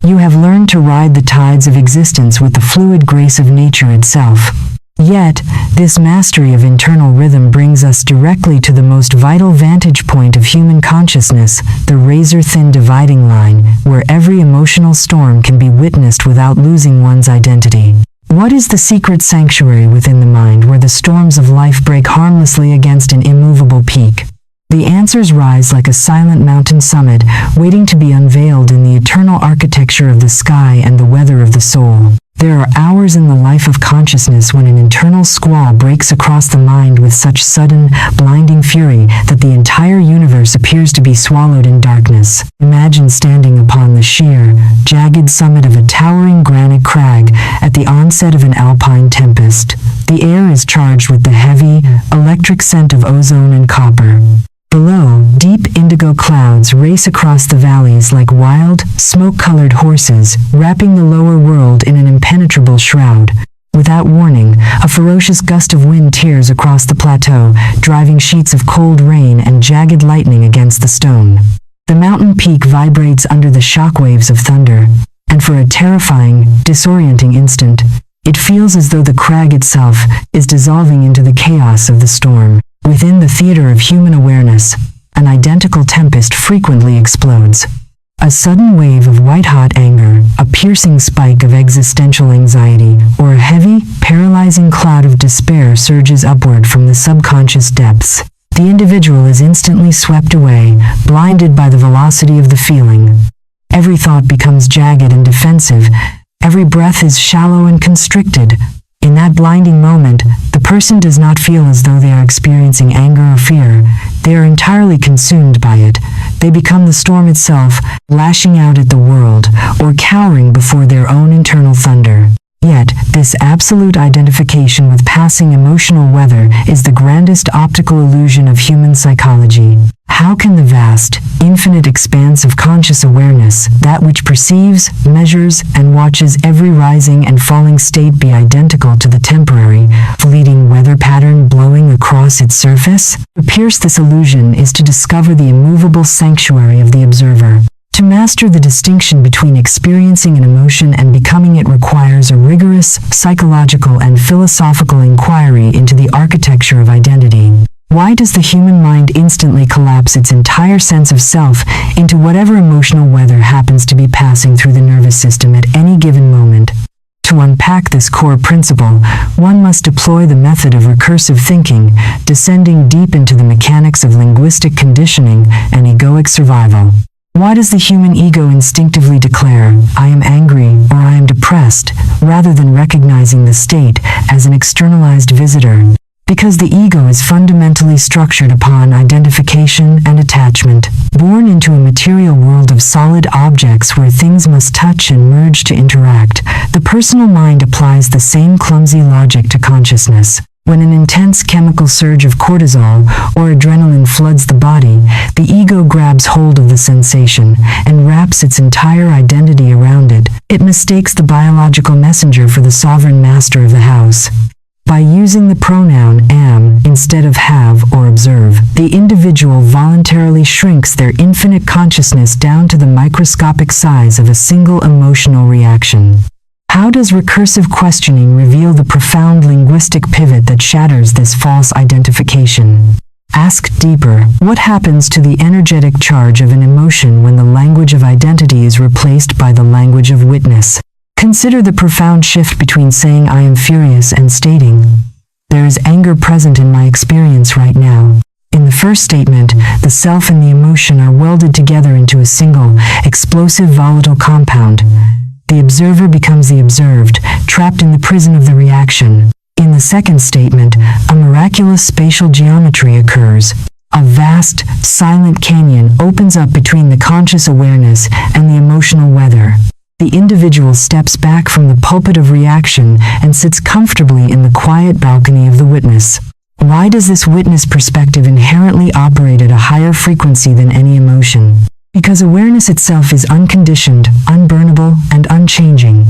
You have learned to ride the tides of existence with the fluid grace of nature itself. Yet, this mastery of internal rhythm brings us directly to the most vital vantage point of human consciousness, the razor-thin dividing line, where every emotional storm can be witnessed without losing one's identity. What is the secret sanctuary within the mind where the storms of life break harmlessly against an immovable peak? The answers rise like a silent mountain summit, waiting to be unveiled in the eternal architecture of the sky and the weather of the soul. There are hours in the life of consciousness when an internal squall breaks across the mind with such sudden, blinding fury that the entire universe appears to be swallowed in darkness. Imagine standing upon the sheer, jagged summit of a towering granite crag at the onset of an alpine tempest. The air is charged with the heavy, electric scent of ozone and copper. Below, deep indigo clouds race across the valleys like wild, smoke-colored horses, wrapping the lower world in an impenetrable shroud. Without warning, a ferocious gust of wind tears across the plateau, driving sheets of cold rain and jagged lightning against the stone. The mountain peak vibrates under the shockwaves of thunder, and for a terrifying, disorienting instant, it feels as though the crag itself is dissolving into the chaos of the storm. Within the theater of human awareness, an identical tempest frequently explodes. A sudden wave of white-hot anger, a piercing spike of existential anxiety, or a heavy, paralyzing cloud of despair surges upward from the subconscious depths. The individual is instantly swept away, blinded by the velocity of the feeling. Every thought becomes jagged and defensive. Every breath is shallow and constricted. In that blinding moment, the person does not feel as though they are experiencing anger or fear. They are entirely consumed by it. They become the storm itself, lashing out at the world, or cowering before their own internal thunder. Yet, this absolute identification with passing emotional weather is the grandest optical illusion of human psychology. How can the vast, infinite expanse of conscious awareness, that which perceives, measures, and watches every rising and falling state be identical to the temporary, fleeting weather pattern blowing across its surface? To pierce this illusion is to discover the immovable sanctuary of the observer. To master the distinction between experiencing an emotion and becoming it requires a rigorous, psychological and philosophical inquiry into the architecture of identity. Why does the human mind instantly collapse its entire sense of self into whatever emotional weather happens to be passing through the nervous system at any given moment? To unpack this core principle, one must deploy the method of recursive thinking, descending deep into the mechanics of linguistic conditioning and egoic survival. Why does the human ego instinctively declare, "I am angry" or "I am depressed," rather than recognizing the state as an externalized visitor? Because the ego is fundamentally structured upon identification and attachment. Born into a material world of solid objects where things must touch and merge to interact, the personal mind applies the same clumsy logic to consciousness. When an intense chemical surge of cortisol or adrenaline floods the body, the ego grabs hold of the sensation and wraps its entire identity around it. It mistakes the biological messenger for the sovereign master of the house. By using the pronoun am instead of have or observe, the individual voluntarily shrinks their infinite consciousness down to the microscopic size of a single emotional reaction. How does recursive questioning reveal the profound linguistic pivot that shatters this false identification? Ask deeper. What happens to the energetic charge of an emotion when the language of identity is replaced by the language of witness? Consider the profound shift between saying "I am furious" and stating, "There is anger present in my experience right now." In the first statement, the self and the emotion are welded together into a single, explosive volatile compound. The observer becomes the observed, trapped in the prison of the reaction. In the second statement, a miraculous spatial geometry occurs. A vast, silent canyon opens up between the conscious awareness and the emotional weather. The individual steps back from the pulpit of reaction and sits comfortably in the quiet balcony of the witness. Why does this witness perspective inherently operate at a higher frequency than any emotion? Because awareness itself is unconditioned, unburnable, and unchanging.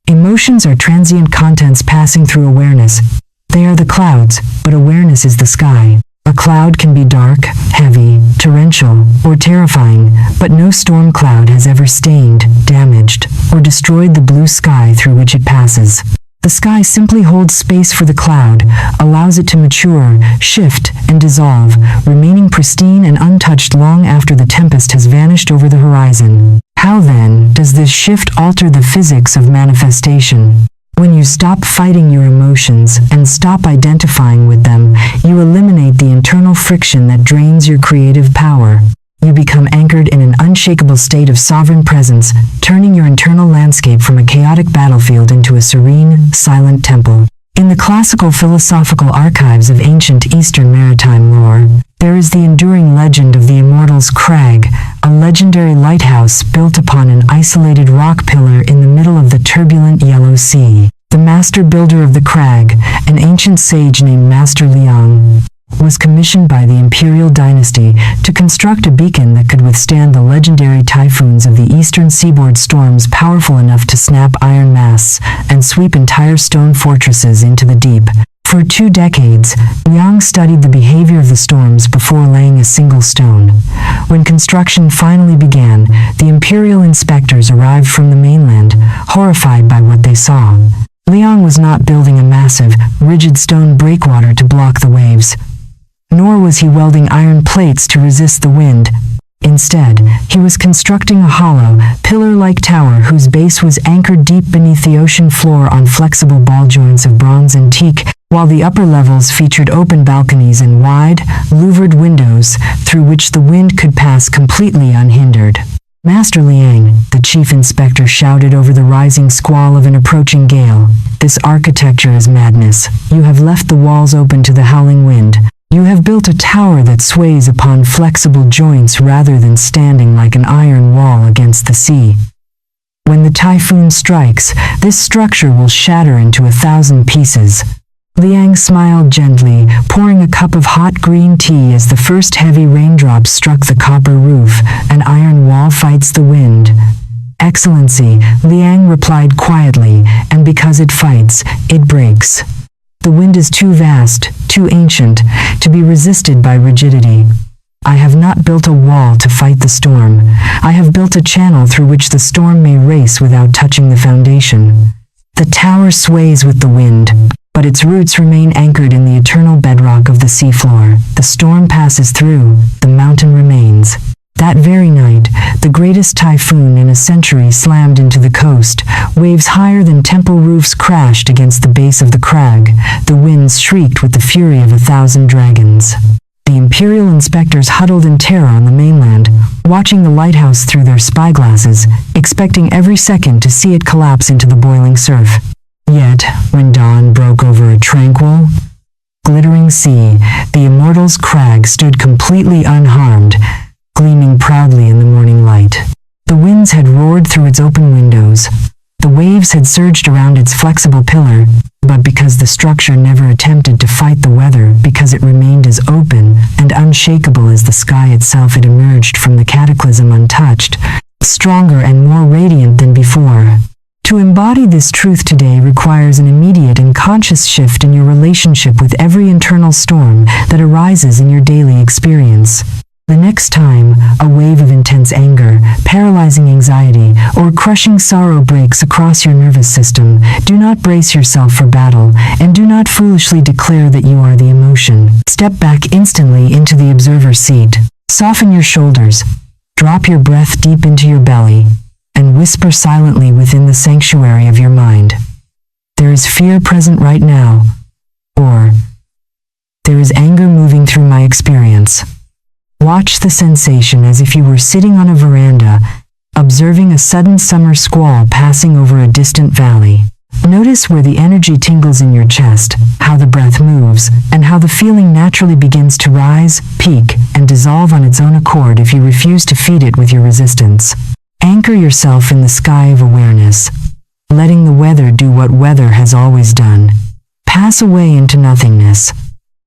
Emotions are transient contents passing through awareness. They are the clouds, but awareness is the sky. A cloud can be dark, heavy, torrential, or terrifying, but no storm cloud has ever stained, damaged, or destroyed the blue sky through which it passes. The sky simply holds space for the cloud, allows it to mature, shift, and dissolve, remaining pristine and untouched long after the tempest has vanished over the horizon. How then does this shift alter the physics of manifestation? When you stop fighting your emotions and stop identifying with them, you eliminate the internal friction that drains your creative power. You become anchored in an unshakable state of sovereign presence, turning your internal landscape from a chaotic battlefield into a serene, silent temple. In the classical philosophical archives of ancient Eastern maritime lore, there is the enduring legend of the Immortal's Crag, a legendary lighthouse built upon an isolated rock pillar in the middle of the turbulent Yellow Sea. The master builder of the crag, an ancient sage named Master Liang, was commissioned by the imperial dynasty to construct a beacon that could withstand the legendary typhoons of the eastern seaboard, storms powerful enough to snap iron masts and sweep entire stone fortresses into the deep. For 2 decades, Liang studied the behavior of the storms before laying a single stone. When construction finally began, the imperial inspectors arrived from the mainland, horrified by what they saw. Liang was not building a massive, rigid stone breakwater to block the waves, nor was he welding iron plates to resist the wind. Instead, he was constructing a hollow, pillar-like tower whose base was anchored deep beneath the ocean floor on flexible ball joints of bronze and teak, while the upper levels featured open balconies and wide, louvered windows through which the wind could pass completely unhindered. "Master Liang," the chief inspector shouted over the rising squall of an approaching gale, "this architecture is madness. You have left the walls open to the howling wind. You have built a tower that sways upon flexible joints rather than standing like an iron wall against the sea. When the typhoon strikes, this structure will shatter into 1,000 pieces." Liang smiled gently, pouring a cup of hot green tea as the first heavy raindrops struck the copper roof. An iron wall fights the wind. Excellency, Liang replied quietly, and because it fights, it breaks. The wind is too vast, too ancient, to be resisted by rigidity. I have not built a wall to fight the storm. I have built a channel through which the storm may race without touching the foundation. The tower sways with the wind, but its roots remain anchored in the eternal bedrock of the seafloor. The storm passes through, the mountain remains. That very night, the greatest typhoon in a century slammed into the coast. Waves higher than temple roofs crashed against the base of the crag. The winds shrieked with the fury of 1,000 dragons. The imperial inspectors huddled in terror on the mainland, watching the lighthouse through their spyglasses, expecting every second to see it collapse into the boiling surf. Yet, when dawn broke over a tranquil, glittering sea, the Immortals' crag stood completely unharmed, gleaming proudly in the morning light. The winds had roared through its open windows. The waves had surged around its flexible pillar, but because the structure never attempted to fight the weather, because it remained as open and unshakable as the sky itself, it emerged from the cataclysm untouched, stronger and more radiant than before. To embody this truth today requires an immediate and conscious shift in your relationship with every internal storm that arises in your daily experience. The next time a wave of intense anger, paralyzing anxiety, or crushing sorrow breaks across your nervous system, do not brace yourself for battle, and do not foolishly declare that you are the emotion. Step back instantly into the observer seat. Soften your shoulders, drop your breath deep into your belly, and whisper silently within the sanctuary of your mind. There is fear present right now, or there is anger moving through my experience. Watch the sensation as if you were sitting on a veranda, observing a sudden summer squall passing over a distant valley. Notice where the energy tingles in your chest, how the breath moves, and how the feeling naturally begins to rise, peak, and dissolve on its own accord if you refuse to feed it with your resistance. Anchor yourself in the sky of awareness, letting the weather do what weather has always done. Pass away into nothingness.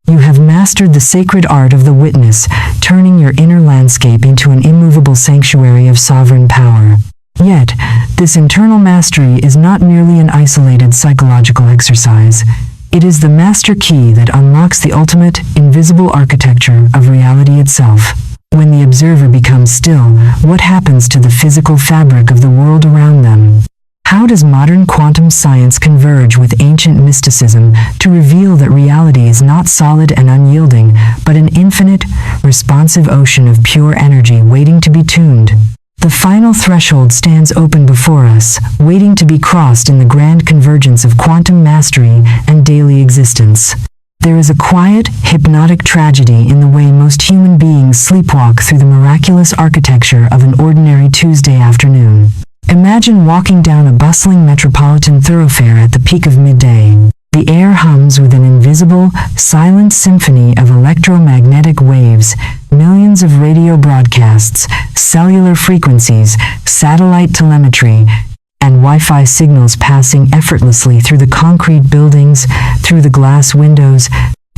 You have mastered the sacred art of the witness, turning your inner landscape into an immovable sanctuary of sovereign power. Yet, this internal mastery is not merely an isolated psychological exercise. It is the master key that unlocks the ultimate, invisible architecture of reality itself. When the observer becomes still, what happens to the physical fabric of the world around them? How does modern quantum science converge with ancient mysticism to reveal that reality is not solid and unyielding, but an infinite, responsive ocean of pure energy waiting to be tuned? The final threshold stands open before us, waiting to be crossed in the grand convergence of quantum mastery and daily existence. There is a quiet, hypnotic tragedy in the way most human beings sleepwalk through the miraculous architecture of an ordinary Tuesday afternoon. Imagine walking down a bustling metropolitan thoroughfare at the peak of midday. The air hums with an invisible, silent symphony of electromagnetic waves, millions of radio broadcasts, cellular frequencies, satellite telemetry, and Wi-Fi signals passing effortlessly through the concrete buildings, through the glass windows,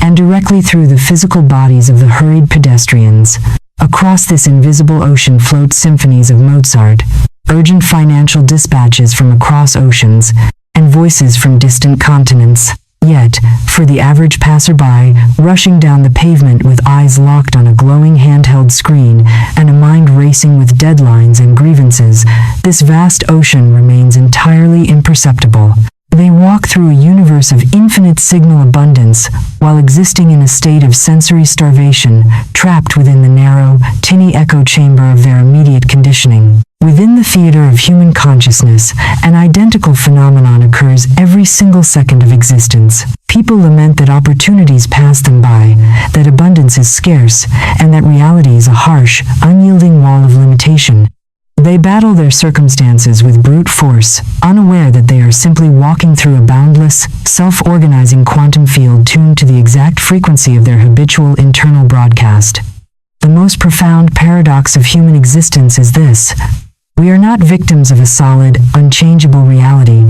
and directly through the physical bodies of the hurried pedestrians. Across this invisible ocean float symphonies of Mozart, urgent financial dispatches from across oceans, and voices from distant continents. Yet, for the average passerby, rushing down the pavement with eyes locked on a glowing handheld screen and a mind racing with deadlines and grievances, this vast ocean remains entirely imperceptible. They walk through a universe of infinite signal abundance while existing in a state of sensory starvation, trapped within the narrow, tinny echo chamber of their immediate conditioning. Within the theater of human consciousness, an identical phenomenon occurs every single second of existence. People lament that opportunities pass them by, that abundance is scarce, and that reality is a harsh, unyielding wall of limitation. They battle their circumstances with brute force, unaware that they are simply walking through a boundless, self-organizing quantum field tuned to the exact frequency of their habitual internal broadcast. The most profound paradox of human existence is this: we are not victims of a solid, unchangeable reality.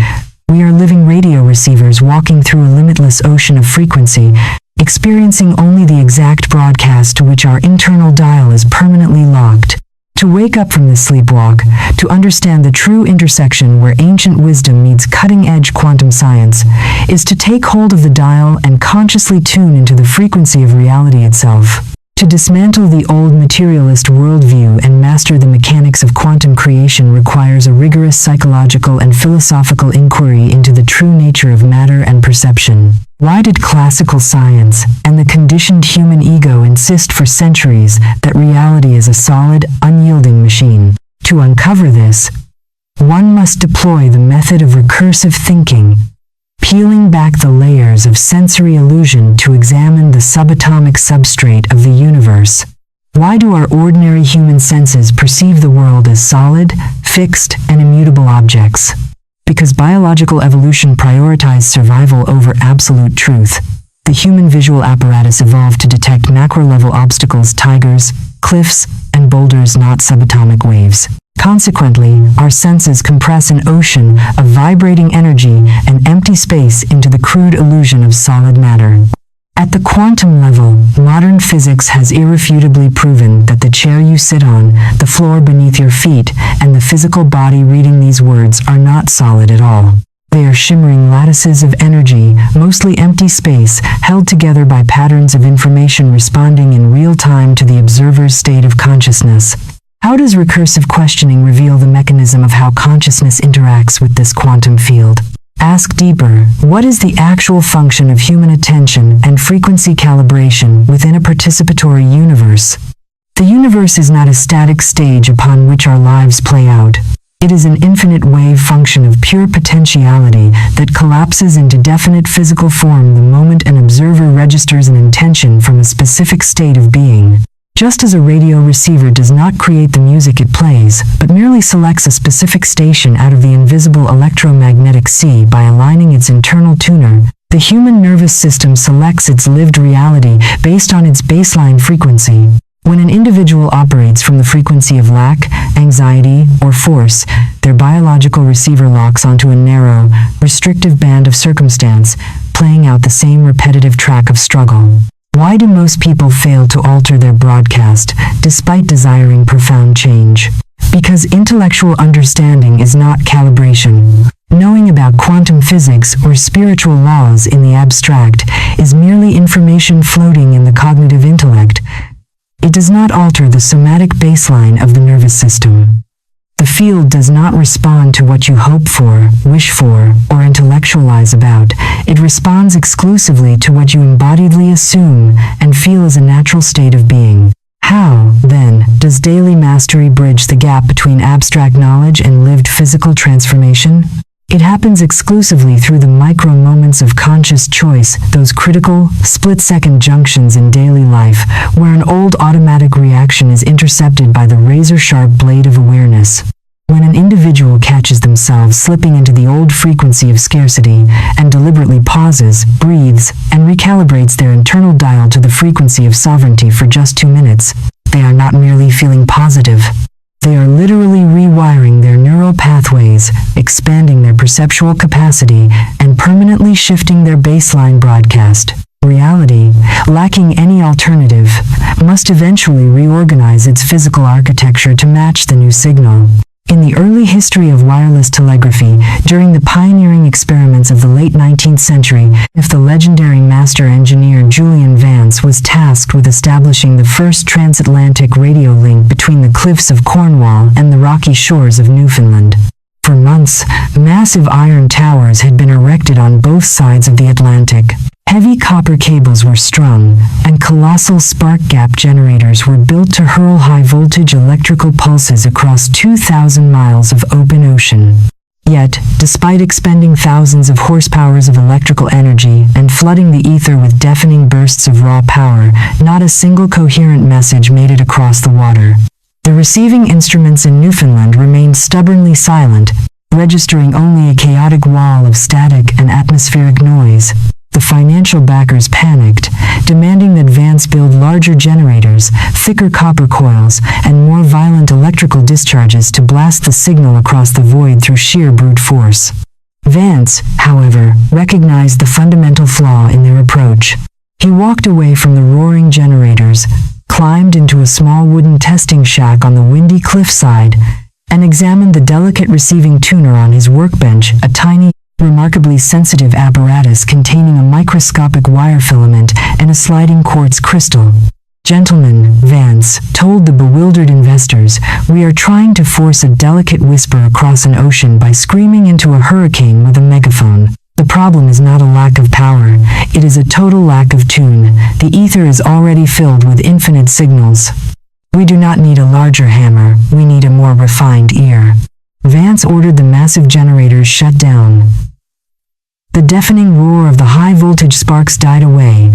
We are living radio receivers walking through a limitless ocean of frequency, experiencing only the exact broadcast to which our internal dial is permanently locked. To wake up from this sleepwalk, to understand the true intersection where ancient wisdom meets cutting-edge quantum science, is to take hold of the dial and consciously tune into the frequency of reality itself. To dismantle the old materialist worldview and master the mechanics of quantum creation requires a rigorous psychological and philosophical inquiry into the true nature of matter and perception. Why did classical science and the conditioned human ego insist for centuries that reality is a solid, unyielding machine? To uncover this, one must deploy the method of recursive thinking, peeling back the layers of sensory illusion to examine the subatomic substrate of the universe. Why do our ordinary human senses perceive the world as solid, fixed, and immutable objects? Because biological evolution prioritized survival over absolute truth. The human visual apparatus evolved to detect macro-level obstacles, tigers, cliffs, and boulders, not subatomic waves. Consequently, our senses compress an ocean of vibrating energy and empty space into the crude illusion of solid matter. At the quantum level, modern physics has irrefutably proven that the chair you sit on, the floor beneath your feet, and the physical body reading these words are not solid at all. They are shimmering lattices of energy, mostly empty space, held together by patterns of information responding in real time to the observer's state of consciousness. How does recursive questioning reveal the mechanism of how consciousness interacts with this quantum field? Ask deeper, what is the actual function of human attention and frequency calibration within a participatory universe? The universe is not a static stage upon which our lives play out. It is an infinite wave function of pure potentiality that collapses into definite physical form the moment an observer registers an intention from a specific state of being. Just as a radio receiver does not create the music it plays, but merely selects a specific station out of the invisible electromagnetic sea by aligning its internal tuner, the human nervous system selects its lived reality based on its baseline frequency. When an individual operates from the frequency of lack, anxiety, or force, their biological receiver locks onto a narrow, restrictive band of circumstance, playing out the same repetitive track of struggle. Why do most people fail to alter their broadcast, despite desiring profound change? Because intellectual understanding is not calibration. Knowing about quantum physics or spiritual laws in the abstract is merely information floating in the cognitive intellect. It does not alter the somatic baseline of the nervous system. The field does not respond to what you hope for, wish for, or intellectualize about. It responds exclusively to what you embodiedly assume and feel as a natural state of being. How, then, does daily mastery bridge the gap between abstract knowledge and lived physical transformation? It happens exclusively through the micro moments of conscious choice, those critical, split-second junctions in daily life, where an old automatic reaction is intercepted by the razor-sharp blade of awareness. When an individual catches themselves slipping into the old frequency of scarcity, and deliberately pauses, breathes, and recalibrates their internal dial to the frequency of sovereignty for just 2 minutes, they are not merely feeling positive. They are literally rewiring their neural pathways, expanding their perceptual capacity, and permanently shifting their baseline broadcast. Reality, lacking any alternative, must eventually reorganize its physical architecture to match the new signal. In the early history of wireless telegraphy, during the pioneering experiments of the late 19th century, the legendary master engineer Julian Vance was tasked with establishing the first transatlantic radio link between the cliffs of Cornwall and the rocky shores of Newfoundland. For months, massive iron towers had been erected on both sides of the Atlantic. Heavy copper cables were strung, and colossal spark gap generators were built to hurl high-voltage electrical pulses across 2,000 miles of open ocean. Yet, despite expending thousands of horsepowers of electrical energy and flooding the ether with deafening bursts of raw power, not a single coherent message made it across the water. The receiving instruments in Newfoundland remained stubbornly silent, registering only a chaotic wall of static and atmospheric noise. The financial backers panicked, demanding that Vance build larger generators, thicker copper coils, and more violent electrical discharges to blast the signal across the void through sheer brute force. Vance, however, recognized the fundamental flaw in their approach. He walked away from the roaring generators, climbed into a small wooden testing shack on the windy cliffside, and examined the delicate receiving tuner on his workbench, a tiny, remarkably sensitive apparatus containing a microscopic wire filament and a sliding quartz crystal. "Gentlemen," Vance told the bewildered investors, "we are trying to force a delicate whisper across an ocean by screaming into a hurricane with a megaphone. The problem is not a lack of power, it is a total lack of tune. The ether is already filled with infinite signals. We do not need a larger hammer, we need a more refined ear." Vance ordered the massive generators shut down. The deafening roar of the high-voltage sparks died away,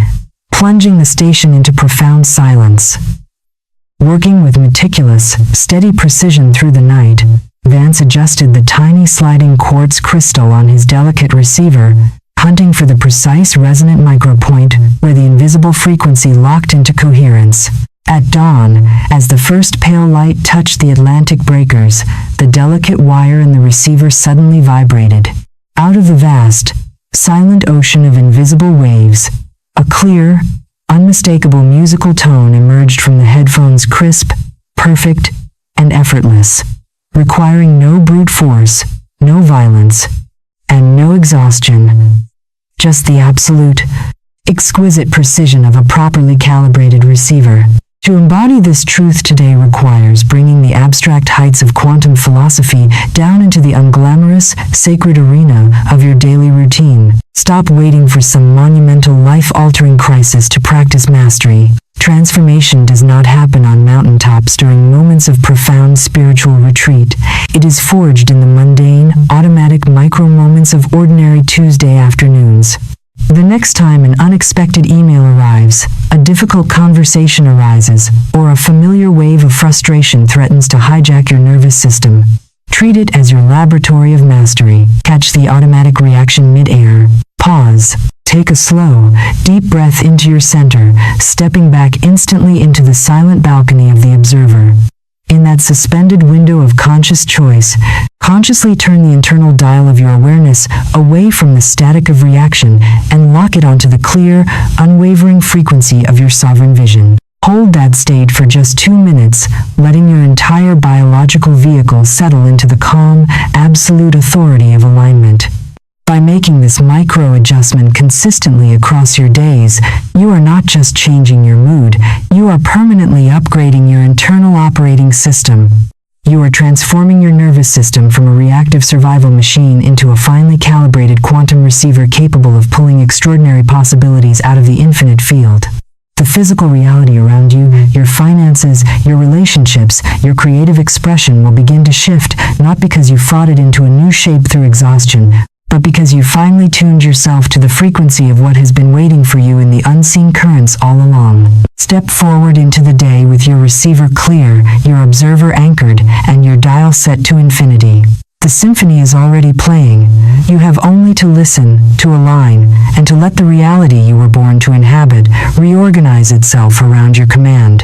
plunging the station into profound silence. Working with meticulous, steady precision through the night, Vance adjusted the tiny sliding quartz crystal on his delicate receiver, hunting for the precise resonant micropoint where the invisible frequency locked into coherence. At dawn, as the first pale light touched the Atlantic breakers, the delicate wire in the receiver suddenly vibrated. Out of the vast, silent ocean of invisible waves, a clear, unmistakable musical tone emerged from the headphones, crisp, perfect, and effortless, requiring no brute force, no violence, and no exhaustion. Just the absolute, exquisite precision of a properly calibrated receiver. To embody this truth today requires bringing the abstract heights of quantum philosophy down into the unglamorous, sacred arena of your daily routine. Stop waiting for some monumental, life-altering crisis to practice mastery. Transformation does not happen on mountaintops during moments of profound spiritual retreat. It is forged in the mundane, automatic micro-moments of ordinary Tuesday afternoons. The next time an unexpected email arrives, a difficult conversation arises, or a familiar wave of frustration threatens to hijack your nervous system, treat it as your laboratory of mastery. Catch the automatic reaction mid-air. Pause. Take a slow, deep breath into your center, stepping back instantly into the silent balcony of the observer. In that suspended window of conscious choice, consciously turn the internal dial of your awareness away from the static of reaction and lock it onto the clear, unwavering frequency of your sovereign vision. Hold that state for just 2 minutes, letting your entire biological vehicle settle into the calm, absolute authority of alignment. By making this micro-adjustment consistently across your days, you are not just changing your mood, you are permanently upgrading your internal operating system. You are transforming your nervous system from a reactive survival machine into a finely calibrated quantum receiver capable of pulling extraordinary possibilities out of the infinite field. The physical reality around you, your finances, your relationships, your creative expression will begin to shift, not because you fought it into a new shape through exhaustion, but because you finally tuned yourself to the frequency of what has been waiting for you in the unseen currents all along. Step forward into the day with your receiver clear, your observer anchored, and your dial set to infinity. The symphony is already playing. You have only to listen, to align, and to let the reality you were born to inhabit reorganize itself around your command.